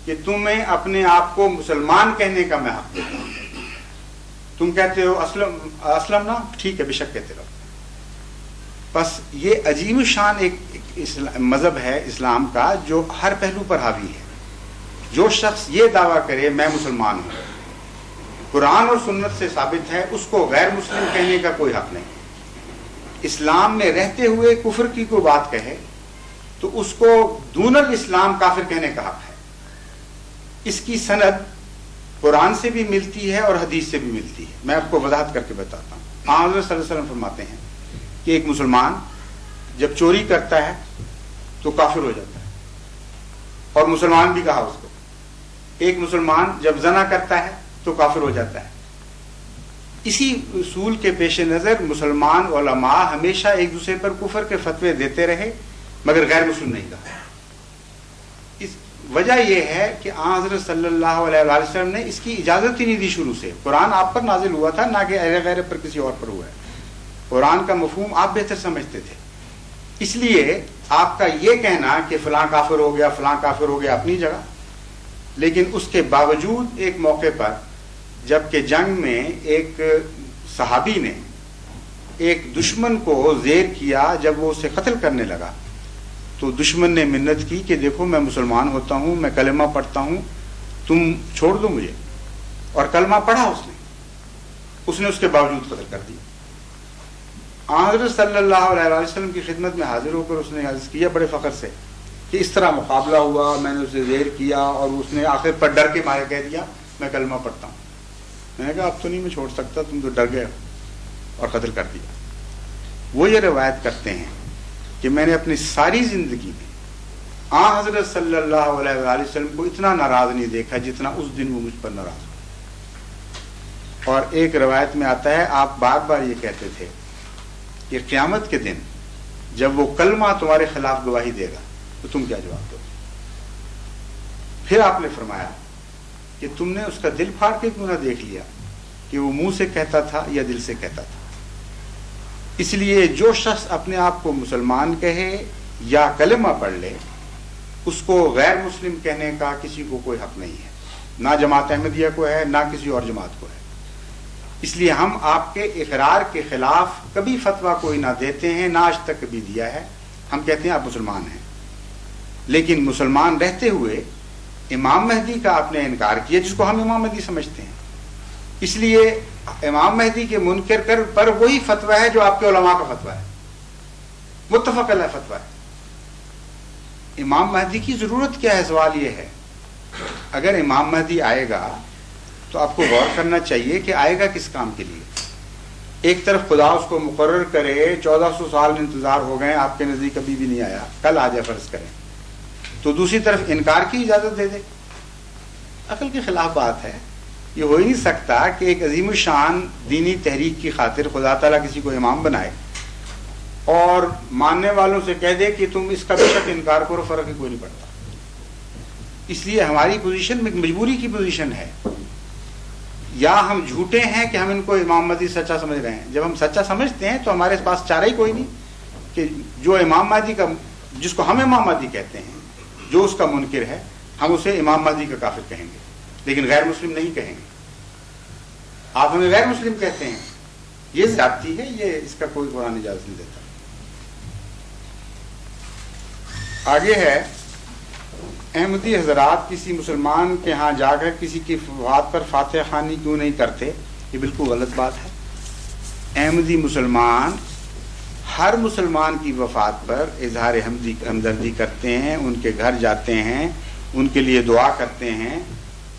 کہ تمہیں اپنے آپ کو مسلمان کہنے کا میں حق دیتا ہوں. تم کہتے ہو اسلم نا، ٹھیک ہے، بے شک کہتے رہو. بس یہ عجیب شان ایک مذہب ہے اسلام کا جو ہر پہلو پر حاوی ہے. جو شخص یہ دعویٰ کرے میں مسلمان ہوں، قرآن اور سنت سے ثابت ہے، اس کو غیر مسلم کہنے کا کوئی حق نہیں. اسلام میں رہتے ہوئے کفر کی کوئی بات کہے تو اس کو دون الاسلام کافر کہنے کا حق ہے. اس کی سند قرآن سے بھی ملتی ہے اور حدیث سے بھی ملتی ہے. میں آپ کو وضاحت کر کے بتاتا ہوں. حضرت صلی اللہ علیہ وسلم فرماتے ہیں کہ ایک مسلمان جب چوری کرتا ہے تو کافر ہو جاتا ہے، اور مسلمان بھی کہا اس کو. ایک مسلمان جب زنا کرتا ہے تو کافر ہو جاتا ہے. اسی اصول کے پیش نظر مسلمان علماء ہمیشہ ایک دوسرے پر کفر کے فتوے دیتے رہے مگر غیر مسلم نہیں کہا. اس وجہ یہ ہے کہ آن حضرت صلی اللہ علیہ وآلہ وسلم نے اس کی اجازت ہی نہیں دی شروع سے. قرآن آپ پر نازل ہوا تھا، نہ کہ غیر پر کسی اور پر ہوا ہے. قرآن کا مفہوم آپ بہتر سمجھتے تھے، اس لیے آپ کا یہ کہنا کہ فلاں کافر ہو گیا فلاں کافر ہو گیا اپنی جگہ. لیکن اس کے باوجود ایک موقع پر جبکہ جنگ میں ایک صحابی نے ایک دشمن کو زیر کیا، جب وہ اسے قتل کرنے لگا تو دشمن نے منت کی کہ دیکھو میں مسلمان ہوتا ہوں، میں کلمہ پڑھتا ہوں، تم چھوڑ دو مجھے. اور کلمہ پڑھا اس نے اس کے باوجود قتل کر دیا. حضرت صلی اللہ علیہ وسلم کی خدمت میں حاضر ہو کر اس نے عرض کیا بڑے فخر سے کہ اس طرح مقابلہ ہوا، میں نے اسے زیر کیا اور اس نے آخر پر ڈر کے مارے کہہ دیا میں کلمہ پڑھتا ہوں. میں نے کہا اب تو نہیں میں چھوڑ سکتا، تم تو ڈر گئے اور قتل کر دیا. وہ یہ روایت کرتے ہیں کہ میں نے اپنی ساری زندگی میں حضرت صلی اللہ علیہ وآلہ وسلم کو اتنا ناراض نہیں دیکھا جتنا اس دن وہ مجھ پر ناراض ہو. اور ایک روایت میں آتا ہے آپ بار بار یہ کہتے تھے کہ قیامت کے دن جب وہ کلمہ تمہارے خلاف گواہی دے گا تو تم کیا جواب دو. پھر آپ نے فرمایا کہ تم نے اس کا دل پھاڑ کے کیوں نہ دیکھ لیا کہ وہ منہ سے کہتا تھا یا دل سے کہتا تھا. اس لیے جو شخص اپنے آپ کو مسلمان کہے یا کلمہ پڑھ لے اس کو غیر مسلم کہنے کا کسی کو کوئی حق نہیں ہے، نہ جماعت احمدیہ کو ہے نہ کسی اور جماعت کو ہے. اس لیے ہم آپ کے اقرار کے خلاف کبھی فتویٰ کوئی نہ دیتے ہیں، نہ آج تک کبھی دیا ہے. ہم کہتے ہیں آپ مسلمان ہیں، لیکن مسلمان رہتے ہوئے امام مہدی کا آپ نے انکار کیا جس کو ہم امام مہدی سمجھتے ہیں. اس لیے امام مہدی کے منکر کر پر وہی فتویٰ ہے جو آپ کے علماء کا فتویٰ ہے، متفق علیہ فتویٰ ہے. امام مہدی کی ضرورت کیا ہے؟ سوال یہ ہے. اگر امام مہدی آئے گا تو آپ کو غور کرنا چاہیے کہ آئے گا کس کام کے لیے. ایک طرف خدا اس کو مقرر کرے 1400 سال انتظار ہو گئے، آپ کے نزدیک کبھی بھی نہیں آیا، کل آ جائے فرض کریں، تو دوسری طرف انکار کی اجازت دے دے. عقل کے خلاف بات ہے. یہ ہو ہی نہیں سکتا کہ ایک عظیم الشان دینی تحریک کی خاطر خدا تعالیٰ کسی کو امام بنائے اور ماننے والوں سے کہہ دے کہ تم اس کا بے شک انکار کرو، فرق ہی کوئی نہیں پڑتا. اس لیے ہماری پوزیشن ایک مجبوری کی پوزیشن ہے. یا ہم جھوٹے ہیں کہ ہم ان کو امام مہدی سچا سمجھ رہے ہیں. جب ہم سچا سمجھتے ہیں تو ہمارے پاس چارہ ہی کوئی نہیں کہ جو امام مہدی کا، جس کو ہم امام مہدی کہتے ہیں، جو اس کا منکر ہے، ہم اسے امام مہدی کا کافر کہیں گے، لیکن غیر مسلم نہیں کہیں گے. آپ ہمیں غیر مسلم کہتے ہیں، یہ زیادتی ہے، یہ اس کا کوئی قرآن اجازت نہیں دیتا. آگے ہے، احمدی حضرات کسی مسلمان کے ہاں جا کر کسی کی وفات پر فاتحہ خوانی کیوں نہیں کرتے؟ یہ بالکل غلط بات ہے. احمدی مسلمان ہر مسلمان کی وفات پر اظہار ہمدردی کرتے ہیں، ان کے گھر جاتے ہیں، ان کے لیے دعا کرتے ہیں،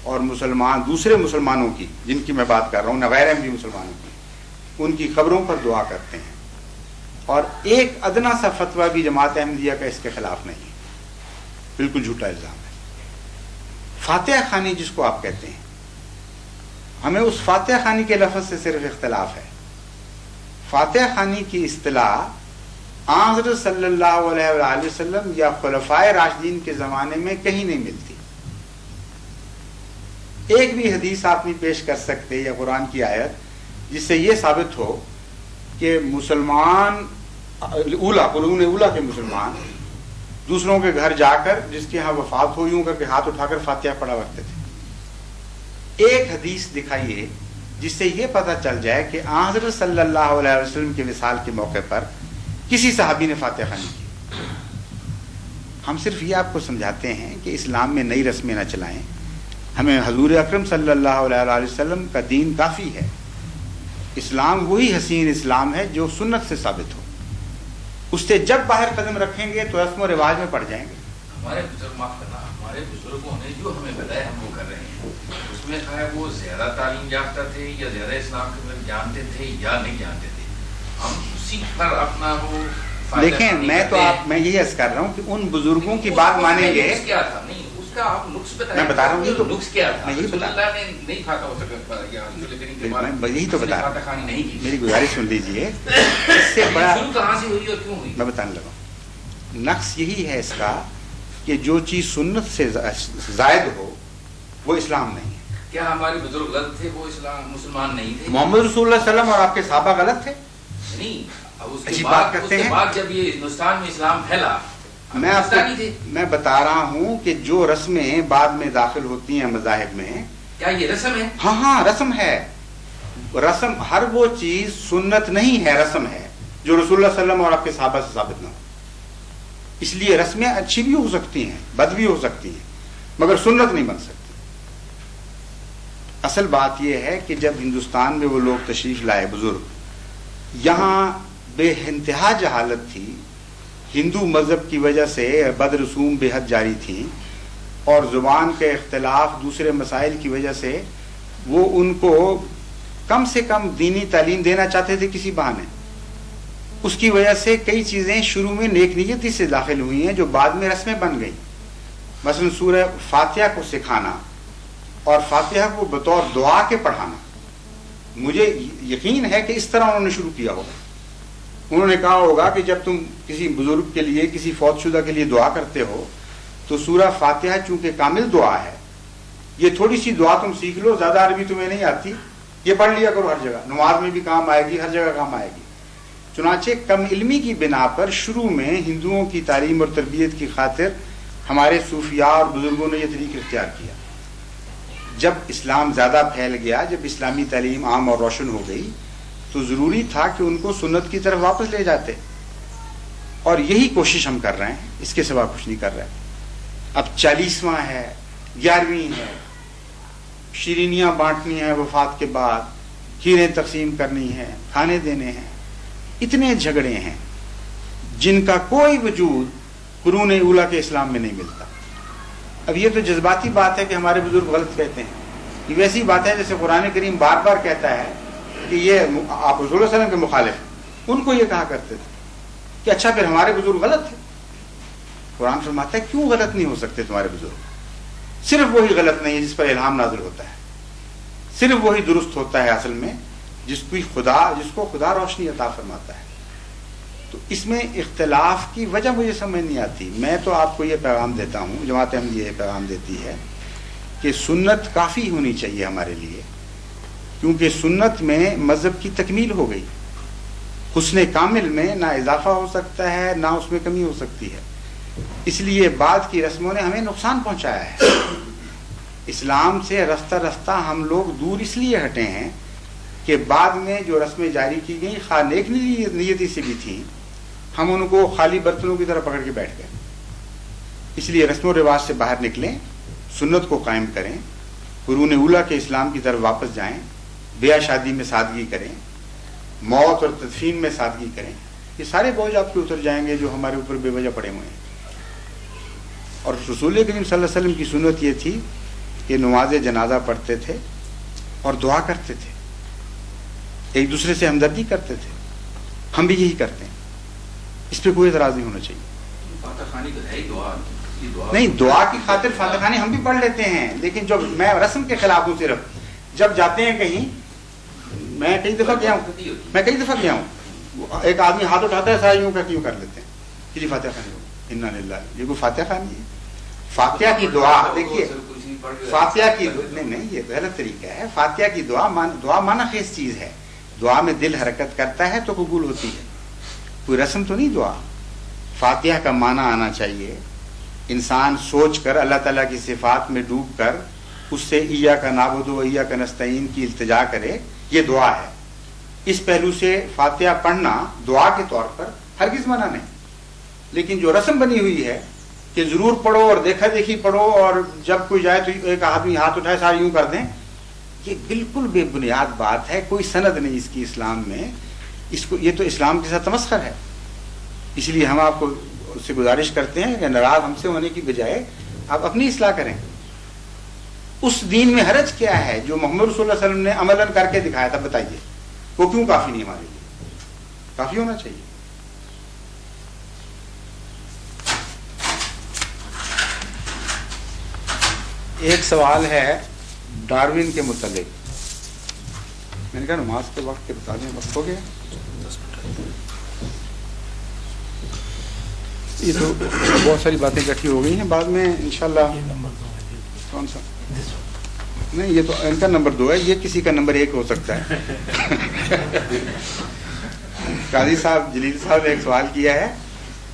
اور مسلمان دوسرے مسلمانوں کی، جن کی میں بات کر رہا ہوں، نہ غیر احمدی مسلمانوں کی، ان کی قبروں پر دعا کرتے ہیں. اور ایک ادنا سا فتویٰ بھی جماعت احمدیہ کا اس کے خلاف نہیں ہے. بالکل جھوٹا الزام ہے. فاتحہ خوانی جس کو آپ کہتے ہیں، ہمیں اس فاتحہ خوانی کے لفظ سے صرف اختلاف ہے. فاتحہ خوانی کی اصطلاح حضرت صلی اللہ علیہ وآلہ وسلم یا خلفائے راشدین کے زمانے میں کہیں نہیں ملتی. ایک بھی حدیث آپ نہیں پیش کر سکتے یا قرآن کی آیت جس سے یہ ثابت ہو کہ مسلمان قرون اولا کے مسلمان دوسروں کے گھر جا کر جس کے ہاں وفات ہو یوں کر کے ہاتھ اٹھا کر فاتحہ پڑھا کرتے تھے. ایک حدیث دکھائیے جس سے یہ پتہ چل جائے کہ حضرت صلی اللہ علیہ وسلم کے وصال کے موقع پر کسی صحابی نے فاتحہ خوانی کی. ہم صرف یہ آپ کو سمجھاتے ہیں کہ اسلام میں نئی رسمیں نہ چلائیں. ہمیں حضور اکرم صلی اللہ علیہ وسلم کا دین کافی ہے. اسلام وہی حسین اسلام ہے جو سنت سے ثابت ہو. اس سے جب باہر قدم رکھیں گے تو رسم و رواج میں پڑ جائیں گے. ہمارے بزرگوں نے جو ہمیں بتایا ہم وہ کر رہے ہیں. اس میں ہے وہ زیادہ تعلیم یافتہ تھے یا زیادہ اسلام کے بارے میں جانتے تھے یا نہیں جانتے تھے. ہم اسی پر اپنا وہ دیکھیں. میں یہی عرض کر رہا ہوں کہ ان بزرگوں کی بات مانیں گے. کیا تھا نہیں اس کا آپ نقص بتائیں. میں بتا رہا ہوں تو نقص کیا تھا. میں یہی بتا اللہ نے نہیں کھاتا ہو سکتا یا یہی تو بتا رہا ہوں. نہیں کی. میری گزارش سن لیجیے. اس سے بڑا شروع کہاں سے ہوئی اور کیوں ہوئی میں بتانے لگا. نقص یہی ہے اس کا کہ جو چیز سنت سے زائد ہو وہ اسلام نہیں ہے. کیا ہمارے بزرگ غلط تھے؟ وہ اسلام مسلمان نہیں تھے. محمد رسول اللہ علیہ وسلم اور آپ کے صحابہ غلط تھے؟ نہیں. اب اس عجیب بات کرتے ہیں. بعد جب یہ ہندوستان میں اسلام پھیلا میں بتا رہا ہوں کہ جو رسمیں بعد میں داخل ہوتی ہیں مذاہب میں، کیا یہ رسم ہے؟ ہاں رسم ہے. رسم ہر وہ چیز سنت نہیں ہے، رسم ہے جو رسول اللہ صلی اللہ علیہ وسلم اور آپ کے صحابہ سے ثابت نہ ہو. اس لیے رسمیں اچھی بھی ہو سکتی ہیں، بد بھی ہو سکتی ہیں، مگر سنت نہیں بن سکتی. اصل بات یہ ہے کہ جب ہندوستان میں وہ لوگ تشریف لائے بزرگ، یہاں بے انتہا جہالت تھی. ہندو مذہب کی وجہ سے بد رسوم بے حد جاری تھی، اور زبان کے اختلاف دوسرے مسائل کی وجہ سے وہ ان کو کم سے کم دینی تعلیم دینا چاہتے تھے کسی بہانے. اس کی وجہ سے کئی چیزیں شروع میں نیک نیتی سے داخل ہوئی ہیں جو بعد میں رسمیں بن گئیں. مثلا سورہ فاتحہ کو سکھانا اور فاتحہ کو بطور دعا کے پڑھانا. مجھے یقین ہے کہ اس طرح انہوں نے شروع کیا ہوگا. انہوں نے کہا ہوگا کہ جب تم کسی بزرگ کے لیے، کسی فوت شدہ کے لیے دعا کرتے ہو تو سورہ فاتحہ چونکہ کامل دعا ہے، یہ تھوڑی سی دعا تم سیکھ لو، زیادہ عربی تمہیں نہیں آتی، یہ پڑھ لیا کرو ہر جگہ، نماز میں بھی کام آئے گی، ہر جگہ کام آئے گی. چنانچہ کم علمی کی بنا پر شروع میں ہندوؤں کی تعلیم اور تربیت کی خاطر ہمارے صوفیاء اور بزرگوں نے یہ طریقہ اختیار کیا. جب اسلام زیادہ پھیل گیا، جب اسلامی تعلیم عام اور روشن ہو گئی، تو ضروری تھا کہ ان کو سنت کی طرف واپس لے جاتے. اور یہی کوشش ہم کر رہے ہیں، اس کے سوا کچھ نہیں کر رہے. اب 40واں ہے، 11ویں ہے، شیرینیاں بانٹنی ہیں وفات کے بعد، ہیرے تقسیم کرنی ہے، کھانے دینے ہیں. اتنے جھگڑے ہیں جن کا کوئی وجود قرون اولا کے اسلام میں نہیں ملتا. اب یہ تو جذباتی بات ہے کہ ہمارے بزرگ غلط کہتے ہیں. یہ ویسی بات ہے جیسے قرآن کریم بار بار کہتا ہے کہ یہ آپ رسول اللہ علیہ وسلم کے مخالف ہیں. ان کو یہ کہا کرتے تھے کہ اچھا پھر ہمارے بزرگ غلط تھے. قرآن فرماتا ہے کیوں غلط نہیں ہو سکتے تمہارے بزرگ؟ صرف وہی غلط نہیں ہے جس پر الہام نازل ہوتا ہے. صرف وہی درست ہوتا ہے اصل میں جس کو خدا روشنی عطا فرماتا ہے. تو اس میں اختلاف کی وجہ مجھے سمجھ نہیں آتی. میں تو آپ کو یہ پیغام دیتا ہوں، جماعت احمدیہ یہ پیغام دیتی ہے کہ سنت کافی ہونی چاہیے ہمارے لیے، کیونکہ سنت میں مذہب کی تکمیل ہو گئی. حسن کامل میں نہ اضافہ ہو سکتا ہے نہ اس میں کمی ہو سکتی ہے. اس لیے بعد کی رسموں نے ہمیں نقصان پہنچایا ہے. اسلام سے رفتہ رفتہ ہم لوگ دور اس لیے ہٹے ہیں کہ بعد میں جو رسمیں جاری کی گئیں خواہ نیک نیتی سے بھی تھیں، ہم ان کو خالی برتنوں کی طرح پکڑ کے بیٹھ گئے. اس لیے رسم و رواج سے باہر نکلیں، سنت کو قائم کریں، قرون اولیٰ کے اسلام کی طرف واپس جائیں، بیاہ شادی میں سادگی کریں، موت اور تدفین میں سادگی کریں. یہ سارے بوجھ آپ کے اتر جائیں گے جو ہمارے اوپر بے وجہ پڑے ہوئے ہیں. اور رسول کریم صلی اللہ علیہ وسلم کی سنت یہ تھی کہ نماز جنازہ پڑھتے تھے اور دعا کرتے تھے، ایک دوسرے سے ہمدردی کرتے تھے. ہم بھی یہی کرتے ہیں، اس پہ کوئی اعتراض نہیں ہونا چاہیے. فاتح خانی تو ہے ہی دعا، نہیں، دعا کی خاطر فاتح خانی ہم بھی پڑھ لیتے ہیں، لیکن جو میں رسم کے خلاف ہوں. صرف جب جاتے ہیں کہیں، میں کئی دفعہ گیا ہوں، ایک آدمی ہاتھ اٹھاتا ہے، سارا یوں کر کے یوں کر لیتے ہیں کہ فاتح خانی ہو. انا للہ، یہ کوئی فاتح خانی ہے؟ فاتحہ کی دعا دیکھیے، فاتحہ کی نہیں، یہ غلط طریقہ ہے. فاتحہ کی دعا معنی خیز چیز ہے. دعا میں دل حرکت کرتا ہے تو قبول ہوتی ہے، کوئی رسم تو نہیں دعا. فاتحہ کا معنی آنا چاہیے. انسان سوچ کر اللہ تعالیٰ کی صفات میں ڈوب کر اس سے ایاک نعبد و ایاک نستعین کی التجا کرے، یہ دعا ہے. اس پہلو سے فاتحہ پڑھنا دعا کے طور پر ہرگز منع نہیں. لیکن جو رسم بنی ہوئی ہے کہ ضرور پڑھو اور دیکھا دیکھی پڑھو اور جب کوئی جائے تو ایک آدمی ہاتھ اٹھائے سارے یوں کر دیں، یہ بالکل بے بنیاد بات ہے. کوئی سند نہیں اس کی اسلام میں. یہ تو اسلام کے ساتھ تمسخر ہے. اس لیے ہم آپ کو اس سے گزارش کرتے ہیں کہ ناراض ہم سے ہونے کی بجائے آپ اپنی اصلاح کریں. اس دین میں حرج کیا ہے جو محمد رسول اللہ علیہ وسلم نے عملاً کر کے دکھایا تھا؟ بتائیے وہ کیوں کافی نہیں ہمارے لیے؟ کافی ہونا چاہیے. ایک سوال ہے ڈاروین کے متعلق. میں نے کہا نماز کے وقت کے بتا دیں، وقت ہو گیا. یہ تو بہت ساری باتیں اکٹھی ہو گئی ہیں، بعد میں انشاءاللہ. کون سا؟ نہیں، یہ تو ان کا نمبر 2 ہے، یہ کسی کا نمبر 1 ہو سکتا ہے. قاضی صاحب جلیل صاحب نے ایک سوال کیا ہے،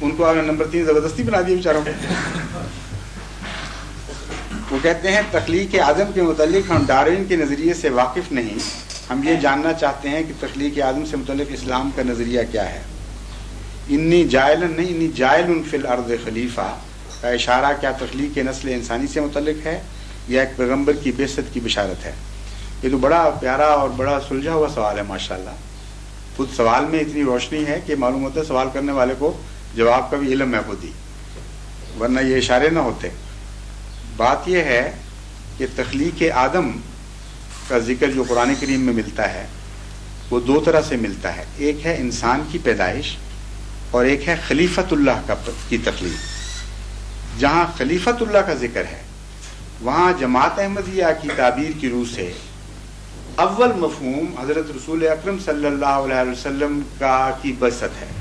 ان کو آپ نے نمبر 3 زبردستی بنا دیا بیچاروں کو. وہ کہتے ہیں تخلیق آدم کے متعلق ہم ڈاروین کے نظریے سے واقف نہیں، ہم یہ جاننا چاہتے ہیں کہ تخلیق آدم سے متعلق اسلام کا نظریہ کیا ہے. انی جائلن نہیں، انی جائلن فی الارض خلیفہ کا اشارہ کیا تخلیق نسل انسانی سے متعلق ہے یا ایک پیغمبر کی بعثت کی بشارت ہے؟ یہ تو بڑا پیارا اور بڑا سلجھا ہوا سوال ہے ماشاءاللہ. خود سوال میں اتنی روشنی ہے کہ معلوم ہوتا ہے سوال کرنے والے کو جواب کا بھی علم ہے خود ہی، ورنہ یہ اشارے نہ ہوتے. بات یہ ہے کہ تخلیق آدم کا ذکر جو قرآن کریم میں ملتا ہے وہ 2 طرح سے ملتا ہے. ایک ہے انسان کی پیدائش اور ایک ہے خلیفۃ اللہ کی تخلیق. جہاں خلیفۃ اللہ کا ذکر ہے وہاں جماعت احمدیہ کی تعبیر کی روح سے اول مفہوم حضرت رسول اکرم صلی اللہ علیہ وسلم کی بعثت ہے،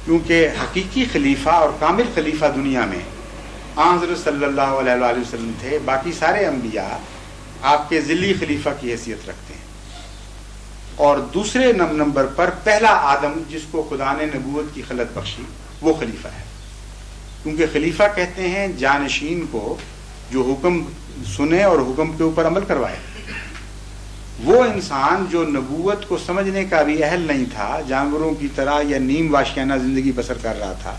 کیونکہ حقیقی خلیفہ اور کامل خلیفہ دنیا میں حضرت صلی اللہ علیہ وسلم تھے. باقی سارے انبیاء آپ کے ذلی خلیفہ کی حیثیت رکھتے ہیں. اور دوسرے نمبر پر پہلا آدم جس کو خدا نے نبوت کی خلت بخشی وہ خلیفہ ہے، کیونکہ خلیفہ کہتے ہیں جانشین کو جو حکم سنے اور حکم کے اوپر عمل کروائے. وہ انسان جو نبوت کو سمجھنے کا بھی اہل نہیں تھا، جانوروں کی طرح یا نیم واشیانہ زندگی بسر کر رہا تھا،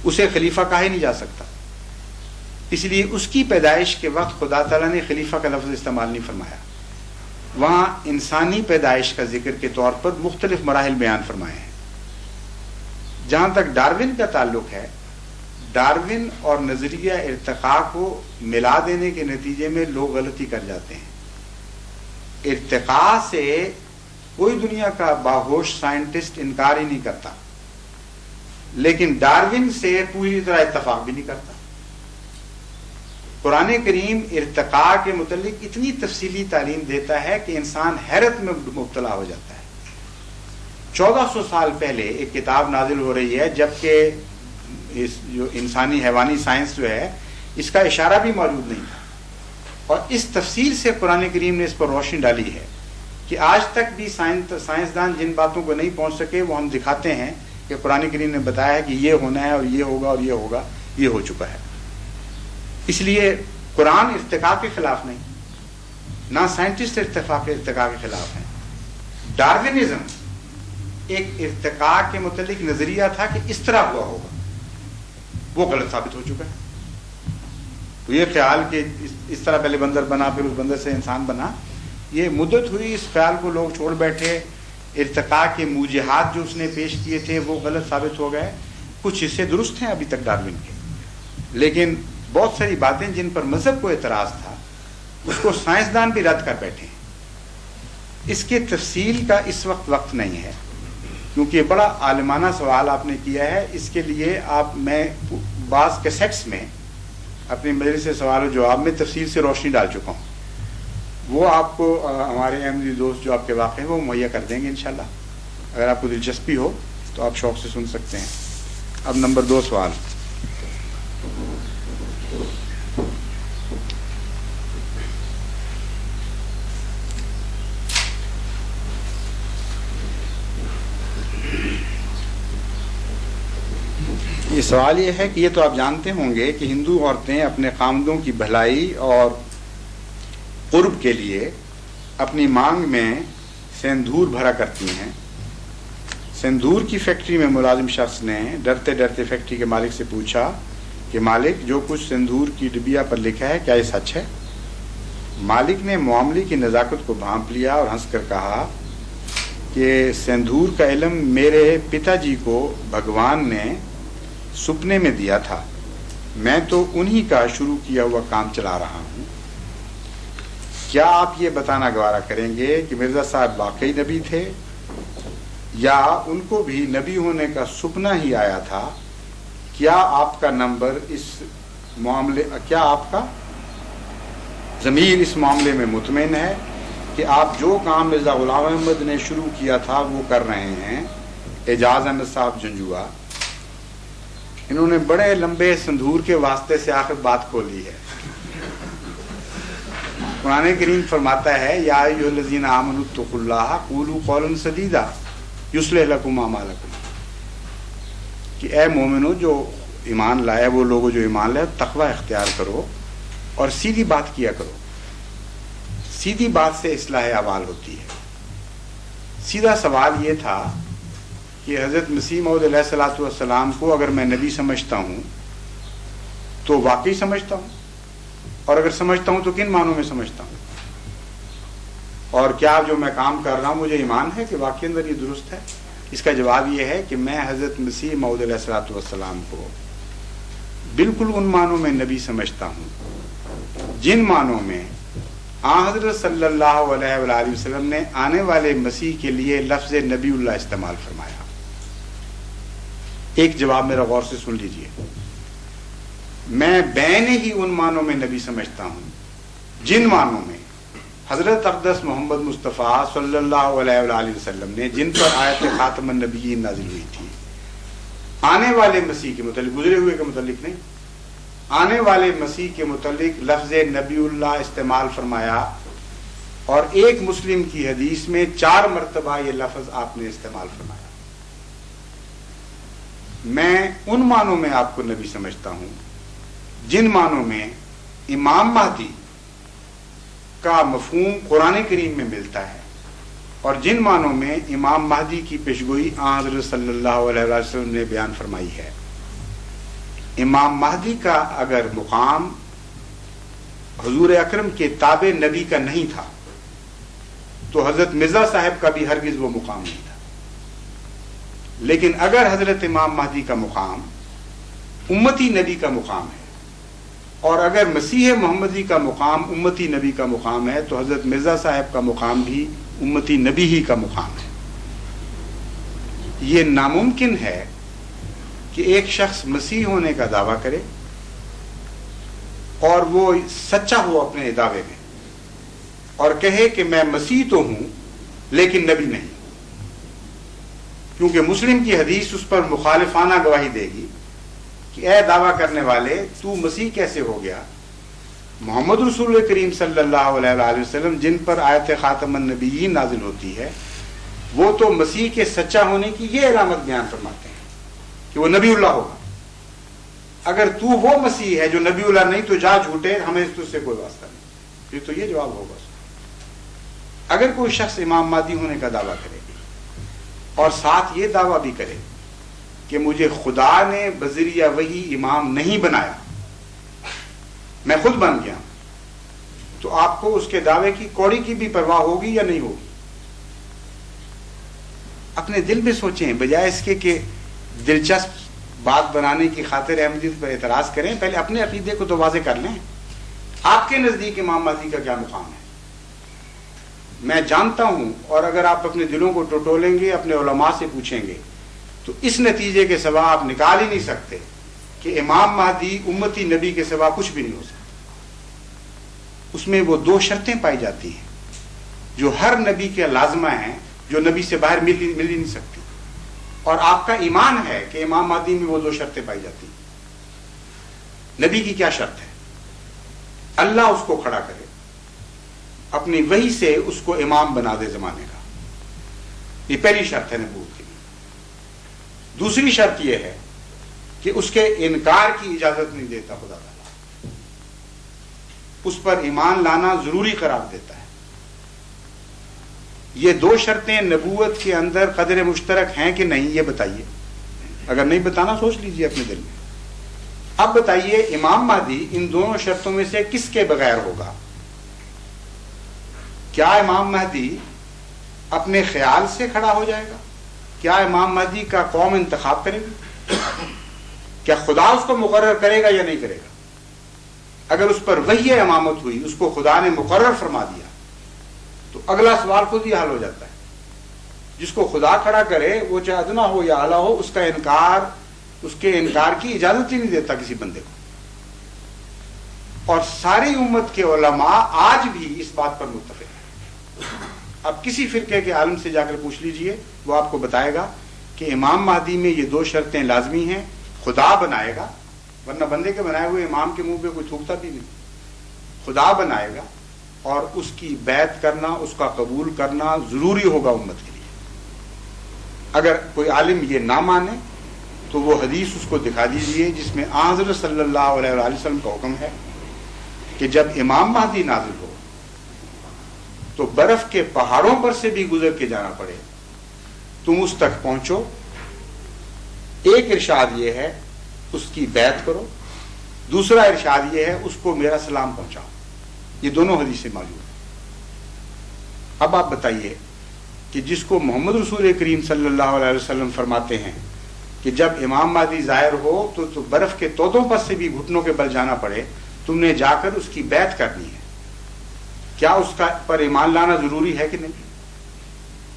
اسے خلیفہ کہا ہی نہیں جا سکتا. اس لیے اس کی پیدائش کے وقت خدا تعالیٰ نے خلیفہ کا لفظ استعمال نہیں فرمایا. وہاں انسانی پیدائش کا ذکر کے طور پر مختلف مراحل بیان فرمائے ہیں. جہاں تک ڈاروین کا تعلق ہے، ڈاروین اور نظریہ ارتقاء کو ملا دینے کے نتیجے میں لوگ غلطی کر جاتے ہیں. ارتقاء سے کوئی دنیا کا باہوش سائنٹسٹ انکار ہی نہیں کرتا، لیکن ڈاروین سے پوری طرح اتفاق بھی نہیں کرتا. قرآن کریم ارتقاء کے متعلق اتنی تفصیلی تعلیم دیتا ہے کہ انسان حیرت میں مبتلا ہو جاتا ہے. 1400 سال پہلے ایک کتاب نازل ہو رہی ہے، جبکہ اس جو انسانی حیوانی سائنس جو ہے اس کا اشارہ بھی موجود نہیں تھا، اور اس تفصیل سے قرآن کریم نے اس پر روشنی ڈالی ہے کہ آج تک بھی سائنسدان جن باتوں کو نہیں پہنچ سکے وہ ہم دکھاتے ہیں کہ قرآن کریم نے بتایا ہے کہ یہ ہونا ہے اور یہ ہوگا اور یہ ہوگا، یہ ہو چکا ہے. اس لیے قرآن ارتقاء کے خلاف نہیں، نہ سائنٹسٹ ارتقاء کے خلاف ہیں. ڈاروینزم ایک ارتقاء کے متعلق نظریہ تھا کہ اس طرح ہوا ہوگا، وہ غلط ثابت ہو چکا ہے. تو یہ خیال کہ اس طرح پہلے بندر بنا پھر اس بندر سے انسان بنا، یہ مدت ہوئی، اس خیال کو لوگ چھوڑ بیٹھے. ارتقاء کے موجہات جو اس نے پیش کیے تھے وہ غلط ثابت ہو گئے. کچھ حصے درست ہیں ابھی تک ڈاروین کے، لیکن بہت ساری باتیں جن پر مذہب کو اعتراض تھا اس کو سائنسدان بھی رد کر بیٹھے ہیں. اس کے تفصیل کا اس وقت نہیں ہے، کیونکہ یہ بڑا عالمانہ سوال آپ نے کیا ہے. اس کے لیے میں بعض کیسٹس میں اپنی مجلس سوال و جواب میں تفصیل سے روشنی ڈال چکا ہوں، وہ آپ کو ہمارے احمدی دوست جو آپ کے واقع ہیں وہ مہیا کر دیں گے انشاءاللہ. اگر آپ کو دلچسپی ہو تو آپ شوق سے سن سکتے ہیں. اب نمبر 2 سوال. یہ سوال یہ ہے کہ یہ تو آپ جانتے ہوں گے کہ ہندو عورتیں اپنے خاوندوں کی بھلائی اور قرب کے لیے اپنی مانگ میں سندور بھرا کرتی ہیں. سندور کی فیکٹری میں ملازم شخص نے ڈرتے ڈرتے فیکٹری کے مالک سے پوچھا کہ مالک جو کچھ سندور کی ڈبیا پر لکھا ہے کیا یہ سچ ہے؟ مالک نے معاملے کی نزاکت کو بھانپ لیا اور ہنس کر کہا کہ سندور کا علم میرے پتا جی کو بھگوان نے سپنے میں دیا تھا، میں تو انہی کا شروع کیا ہوا کام چلا رہا ہوں. کیا آپ یہ بتانا گوارا کریں گے کہ مرزا صاحب واقعی نبی تھے یا ان کو بھی نبی ہونے کا سپنا ہی آیا تھا؟ کیا آپ کا ضمیر اس معاملے میں مطمئن ہے کہ آپ جو کام مرزا غلام احمد نے شروع کیا تھا وہ کر رہے ہیں؟ اعجاز احمد صاحب جنجوا. انہوں نے بڑے لمبے سندور کے واسطے سے آخر بات کھولی ہے. قرآن کریم فرماتا ہے یا ایھا الذین آمنوا اتقوا اللہ قولوا قولا سدیدا یصلح لکم اعمالکم، کہ اے مومنو جو ایمان لائے، وہ لوگ جو ایمان لائے تقوی اختیار کرو اور سیدھی بات کیا کرو. سیدھی بات سے اصلاح اعمال ہوتی ہے. سیدھا سوال یہ تھا کہ حضرت مسیح موعود علیہ الصلوۃ والسلام کو اگر میں نبی سمجھتا ہوں تو واقعی سمجھتا ہوں، اور اگر سمجھتا ہوں تو کن معنوں میں سمجھتا ہوں، اور کیا جو میں کام کر رہا ہوں مجھے ایمان ہے کہ واقعی اندر یہ درست ہے؟ اس کا جواب یہ ہے کہ میں حضرت مسیح موعود علیہ الصلوۃ والسلام کو بالکل ان معنوں میں نبی سمجھتا ہوں جن معنوں میں حضرت صلی اللہ علیہ وآلہ وسلم نے آنے والے مسیح کے لیے لفظ نبی اللہ استعمال فرمایا. ایک جواب میرا غور سے سن لیجئے. میں بین ہی ان معنوں میں نبی سمجھتا ہوں جن معنوں میں حضرت اقدس محمد مصطفیٰ صلی اللہ علیہ وآلہ وسلم نے جن پر آیت خاتم النبیین نازل ہوئی تھی. آنے والے مسیح کے متعلق، گزرے ہوئے کے متعلق نہیں، آنے والے مسیح کے متعلق لفظ نبی اللہ استعمال فرمایا، اور ایک مسلم کی حدیث میں 4 مرتبہ یہ لفظ آپ نے استعمال فرمایا. میں ان معنوں میں آپ کو نبی سمجھتا ہوں جن معنوں میں امام مہدی کا مفہوم قرآن کریم میں ملتا ہے، اور جن معنوں میں امام مہدی کی پیشگوئی حضرت صلی اللہ علیہ وسلم نے بیان فرمائی ہے. امام مہدی کا اگر مقام حضور اکرم کے تابع نبی کا نہیں تھا تو حضرت مرزا صاحب کا بھی ہرگز وہ مقام نہیں تھا. لیکن اگر حضرت امام مہدی کا مقام امتی نبی کا مقام ہے، اور اگر مسیح محمدی کا مقام امتی نبی کا مقام ہے، تو حضرت مرزا صاحب کا مقام بھی امتی نبی ہی کا مقام ہے. یہ ناممکن ہے کہ ایک شخص مسیح ہونے کا دعویٰ کرے اور وہ سچا ہو اپنے دعوے میں اور کہے کہ میں مسیح تو ہوں لیکن نبی نہیں، کیونکہ مسلم کی حدیث اس پر مخالفانہ گواہی دے گی کہ اے دعویٰ کرنے والے، تو مسیح کیسے ہو گیا؟ محمد رسول کریم صلی اللہ علیہ وآلہ وسلم جن پر آیت خاتم النبیین نازل ہوتی ہے، وہ تو مسیح کے سچا ہونے کی یہ علامت بیان فرماتے ہیں کہ وہ نبی اللہ ہوگا۔ اگر تو وہ مسیح ہے جو نبی اللہ نہیں تو جا جھوٹے، ہمیں اس سے کوئی واسطہ نہیں۔ پھر تو یہ جواب ہوگا۔ اگر کوئی شخص امام مہدی ہونے کا دعویٰ کرے اور ساتھ یہ دعویٰ بھی کرے کہ مجھے خدا نے بذریعہ وحی امام نہیں بنایا، میں خود بن گیا، تو آپ کو اس کے دعوے کی کوڑی کی بھی پرواہ ہوگی یا نہیں ہوگی؟ اپنے دل میں سوچیں، بجائے اس کے کہ دلچسپ بات بنانے کی خاطر احمدیت پر اعتراض کریں، پہلے اپنے عقیدے کو تو واضح کر لیں۔ آپ کے نزدیک امام مہدی کا کیا مقام ہے؟ میں جانتا ہوں، اور اگر آپ اپنے دلوں کو ٹٹولیں گے، اپنے علماء سے پوچھیں گے، تو اس نتیجے کے سوا آپ نکال ہی نہیں سکتے کہ امام مہدی امتی نبی کے سوا کچھ بھی نہیں ہو سکتا۔ اس میں وہ دو شرطیں پائی جاتی ہیں جو ہر نبی کے لازمہ ہیں، جو نبی سے باہر مل ہی نہیں سکتی، اور آپ کا ایمان ہے کہ امام مہدی میں وہ دو شرطیں پائی جاتی ہیں۔ نبی کی کیا شرط ہے؟ اللہ اس کو کھڑا کرے، اپنی وحی سے اس کو امام بنا دے زمانے کا، یہ پہلی شرط ہے نبوت کی۔ دوسری شرط یہ ہے کہ اس کے انکار کی اجازت نہیں دیتا خدا تعالیٰ، اس پر ایمان لانا ضروری قرار دیتا ہے۔ یہ دو شرطیں نبوت کے اندر قدر مشترک ہیں کہ نہیں، یہ بتائیے۔ اگر نہیں بتانا سوچ لیجئے اپنے دل میں۔ اب بتائیے، امام مہدی ان دونوں شرطوں میں سے کس کے بغیر ہوگا؟ کیا امام مہدی اپنے خیال سے کھڑا ہو جائے گا؟ کیا امام مہدی کا قوم انتخاب کرے گی؟ کیا خدا اس کو مقرر کرے گا یا نہیں کرے گا؟ اگر اس پر وحی امامت ہوئی، اس کو خدا نے مقرر فرما دیا، تو اگلا سوال خود ہی حل ہو جاتا ہے۔ جس کو خدا کھڑا کرے، وہ چاہے ادنا ہو یا اعلیٰ ہو، اس کا انکار، اس کے انکار کی اجازت ہی نہیں دیتا کسی بندے کو۔ اور ساری امت کے علماء آج بھی اس بات پر متفق ہیں۔ اب کسی فرقے کے عالم سے جا کر پوچھ لیجئے، وہ آپ کو بتائے گا کہ امام مہدی میں یہ دو شرطیں لازمی ہیں۔ خدا بنائے گا، ورنہ بندے کے بنائے ہوئے امام کے منہ پہ کوئی تھوکتا بھی نہیں۔ خدا بنائے گا اور اس کی بیعت کرنا، اس کا قبول کرنا ضروری ہوگا امت کے لیے۔ اگر کوئی عالم یہ نہ مانے تو وہ حدیث اس کو دکھا دیجئے جس میں حضرت صلی اللہ علیہ وآلہ وسلم کا حکم ہے کہ جب امام مہدی نازل ہو تو برف کے پہاڑوں پر سے بھی گزر کے جانا پڑے، تم اس تک پہنچو۔ ایک ارشاد یہ ہے اس کی بیعت کرو، دوسرا ارشاد یہ ہے اس کو میرا سلام پہنچاؤ۔ یہ دونوں حدیثیں موجود ہیں۔ اب آپ بتائیے کہ جس کو محمد رسول کریم صلی اللہ علیہ وسلم فرماتے ہیں کہ جب امام مہدی ظاہر ہو تو برف کے تودوں پر سے بھی گھٹنوں کے بل جانا پڑے، تم نے جا کر اس کی بیعت کرنی ہے، کیا اس کا پر ایمان لانا ضروری ہے کہ نہیں؟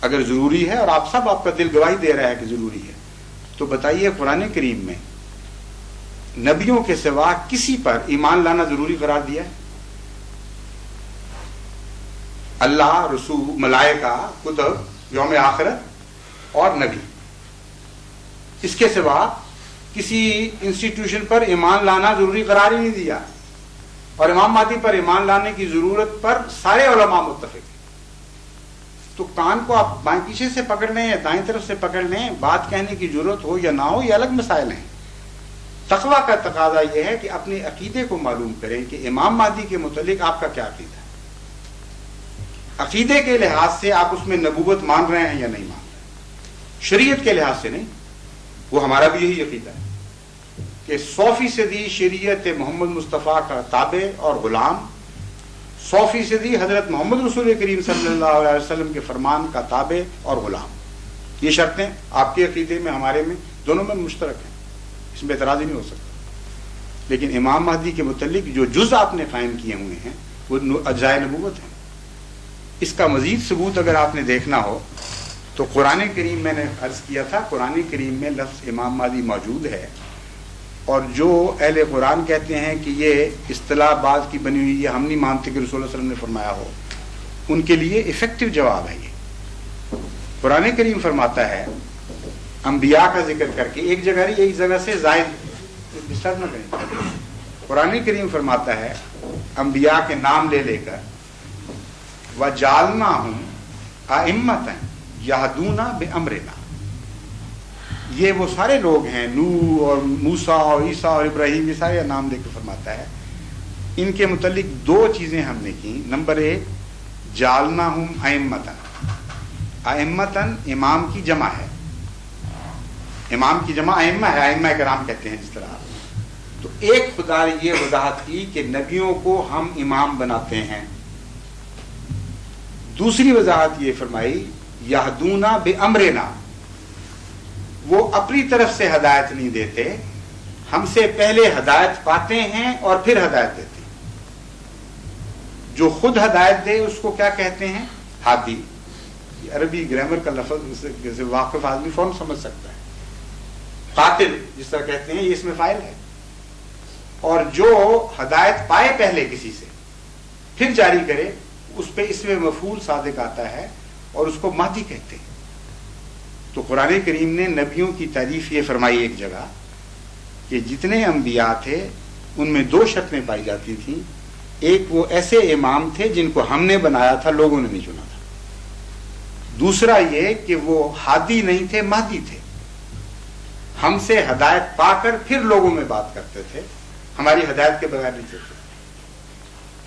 اگر ضروری ہے، اور آپ سب، آپ کا دل گواہی دے رہا ہے کہ ضروری ہے، تو بتائیے قرآن کریم میں نبیوں کے سوا کسی پر ایمان لانا ضروری قرار دیا ہے؟ اللہ، رسول، ملائکہ، کتب، یوم آخرت اور نبی، اس کے سوا کسی انسٹیٹیوشن پر ایمان لانا ضروری قرار ہی نہیں دیا۔ اور امام مہدی پر ایمان لانے کی ضرورت پر سارے علماء متفق ہیں۔ تو کان کو آپ بائیں پیچھے سے پکڑ لیں یا دائیں طرف سے پکڑ لیں، بات کہنے کی ضرورت ہو یا نہ ہو، یہ الگ مسائل ہیں۔ تقویٰ کا تقاضا یہ ہے کہ اپنے عقیدے کو معلوم کریں کہ امام مہدی کے متعلق آپ کا کیا عقیدہ ہے۔ عقیدے کے لحاظ سے آپ اس میں نبوت مان رہے ہیں یا نہیں مان رہے، شریعت کے لحاظ سے نہیں۔ وہ ہمارا بھی یہی عقیدہ ہے کہ 100% شریعت محمد مصطفیٰ کا تابع اور غلام، 100% حضرت محمد رسول کریم صلی اللہ علیہ وسلم کے فرمان کا تابع اور غلام۔ یہ شرطیں آپ کے عقیدے میں، ہمارے میں، دونوں میں مشترک ہیں، اس میں اعتراض ہی نہیں ہو سکتا۔ لیکن امام مہدی کے متعلق جو جز آپ نے قائم کیے ہوئے ہیں وہ اجزائے نبوت ہیں۔ اس کا مزید ثبوت اگر آپ نے دیکھنا ہو تو قرآن کریم، میں نے عرض کیا تھا، قرآن کریم میں لفظ امام مہدی موجود ہے، اور جو اہل قرآن کہتے ہیں کہ یہ اصطلاح بعض کی بنی ہوئی یہ ہم نہیں مانتے کہ رسول اللہ صلی اللہ علیہ وسلم نے فرمایا ہو، ان کے لیے افیکٹو جواب ہے یہ۔ قرآن کریم فرماتا ہے انبیاء کا ذکر کر کے، ایک جگہ نہیں ایک جگہ سے زائد ڈسٹرب نہ کریں، قرآن کریم فرماتا ہے انبیاء کے نام لے لے کر وَجَعَلْنَاهُمْ أَئِمَّةً يَهْدُونَ بِأَمْرِنَا، یہ وہ سارے لوگ ہیں، نوح اور موسیٰ اور عیسیٰ اور ابراہیم، یہ سارے نام لے کے فرماتا ہے۔ ان کے متعلق دو چیزیں ہم نے کی۔ نمبر ایک، جعلناہم ائمۃ، ائمۃ امام کی جمع ہے، امام کی جمع ائمہ ہے، ائمہ کرام کہتے ہیں جس طرح۔ تو ایک خدا نے یہ وضاحت کی کہ نبیوں کو ہم امام بناتے ہیں۔ دوسری وضاحت یہ فرمائی یہدون بامرنا، وہ اپنی طرف سے ہدایت نہیں دیتے، ہم سے پہلے ہدایت پاتے ہیں اور پھر ہدایت دیتے ہیں۔ جو خود ہدایت دے اس کو کیا کہتے ہیں؟ ہادی۔ عربی گرامر کا لفظ سے واقف آدمی فوراً سمجھ سکتا ہے۔ قاتل جس طرح کہتے ہیں یہ اس میں فاعل ہے، اور جو ہدایت پائے پہلے کسی سے پھر جاری کرے اس پہ اس میں مفعول صادق آتا ہے اور اس کو مہدی کہتے ہیں۔ تو قرآن کریم نے نبیوں کی تعریف یہ فرمائی ایک جگہ کہ جتنے انبیاء تھے ان میں دو شرطیں پائی جاتی تھیں، ایک وہ ایسے امام تھے جن کو ہم نے بنایا تھا، لوگوں نے نہیں چنا تھا، دوسرا یہ کہ وہ ہادی نہیں تھے، مہدی تھے، ہم سے ہدایت پا کر پھر لوگوں میں بات کرتے تھے، ہماری ہدایت کے بغیر نہیں چلتے۔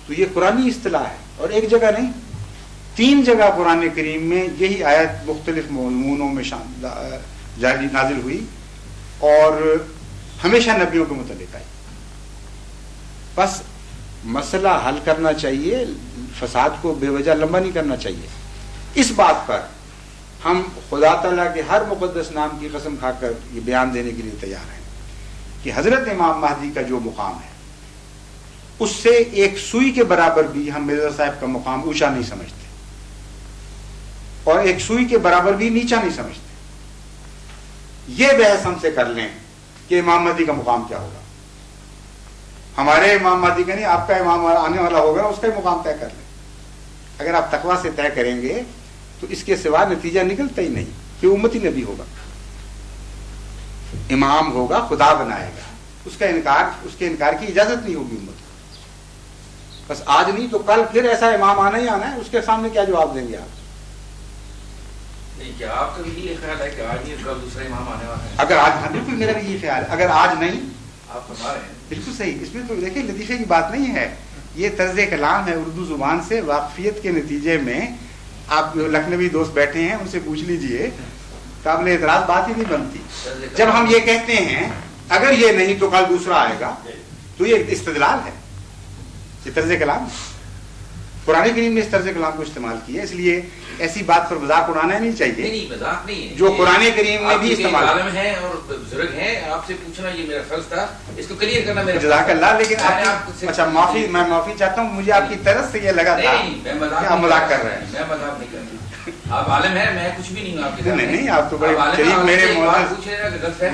تو یہ قرآنی اصطلاح ہے، اور ایک جگہ نہیں 3 جگہ قرآن کریم میں یہی آیت مختلف مضمونوں میں نازل ہوئی اور ہمیشہ نبیوں کے متعلق آئی۔ بس مسئلہ حل کرنا چاہیے، فساد کو بے وجہ لمبا نہیں کرنا چاہیے۔ اس بات پر ہم خدا تعالیٰ کے ہر مقدس نام کی قسم کھا کر یہ بیان دینے کے لیے تیار ہیں کہ حضرت امام مہدی کا جو مقام ہے اس سے ایک سوئی کے برابر بھی ہم مرزا صاحب کا مقام اونچا نہیں سمجھتے، اور ایک سوئی کے برابر بھی نیچا نہیں سمجھتے۔ یہ بحث ہم سے کر لیں کہ امام مہدی کا مقام کیا ہوگا، ہمارے امام مہدی کا نہیں، آپ کا امام آنے والا ہوگا اس کا ہی مقام طے کر لیں۔ اگر آپ تقویٰ سے طے کریں گے تو اس کے سوا نتیجہ نکلتا ہی نہیں کہ امتی نبی ہوگا، امام ہوگا، خدا بنائے گا، اس کے انکار کی اجازت نہیں ہوگی امت کو۔ بس آج نہیں تو کل پھر ایسا امام آنا ہی آنا ہے، اس کے سامنے کیا جواب دیں گے آپ؟ نہیں، کیا آپ کا بھی یہ خیال ہے کہ آج نہیں کل دوسرا امام آنے والا ہے؟ اگر آج، ہاں بالکل میرا بھی یہ خیال ہے، اگر آج نہیں، آپ فرما رہے ہیں بالکل صحیح۔ اس میں تو دیکھیں لطیفے کی بات نہیں ہے، یہ طرز کلام ہے، اردو زبان سے واقفیت کے نتیجے میں۔ آپ لکھنوی دوست بیٹھے ہیں ان سے پوچھ لیجئے، قابل اعتراض بات ہی نہیں بنتی۔ جب ہم یہ کہتے ہیں اگر یہ نہیں تو کل دوسرا آئے گا، تو یہ استدلال ہے، یہ طرز کلام ہے۔ قرآن کریم نے اس طرز کلام کو استعمال کیا، اس لیے ایسی بات پر مذاق اڑانا نہیں چاہیے۔ نہیں، مذاق نہیں ہے، جو قرآن کریم نے بھی استعمال کیا۔ عالم ہیں اور بزرگ ہیں، آپ سے پوچھنا یہ میرا فرض تھا، اس کو کلیئر کرنا میرا جزاک اللہ۔ لیکن اچھا معافی، میں معافی چاہتا ہوں، مجھے آپ کی طرف سے یہ لگا تھا کہ آپ مذاق کر رہے ہیں۔ میں مذاق نہیں کر رہا، آپ عالم ہیں، میں کچھ بھی نہیں ہوں آپ کے سامنے۔ نہیں، آپ تو بڑے شریف،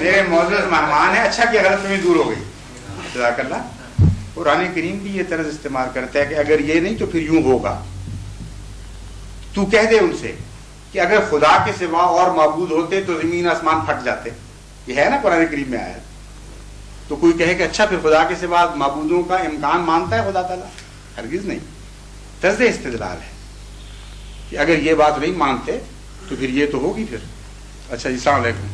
میرے معزز مہمان ہیں، اچھا کہ غلط فہمی دور ہو گئی، جزاک اللہ۔ قرآن کریم بھی یہ طرز استعمال کرتا ہے کہ اگر یہ نہیں تو پھر یوں ہوگا۔ تو کہہ دے ان سے کہ اگر خدا کے سوا اور معبود ہوتے تو زمین آسمان پھٹ جاتے، یہ ہے نا قرآن کریم میں آیا۔ تو کوئی کہے کہ اچھا پھر خدا کے سوا معبودوں کا امکان مانتا ہے خدا تعالیٰ؟ ہرگز نہیں۔ طرز استدلال ہے کہ اگر یہ بات نہیں مانتے تو پھر یہ تو ہوگی پھر۔ اچھا جی، السلام علیکم۔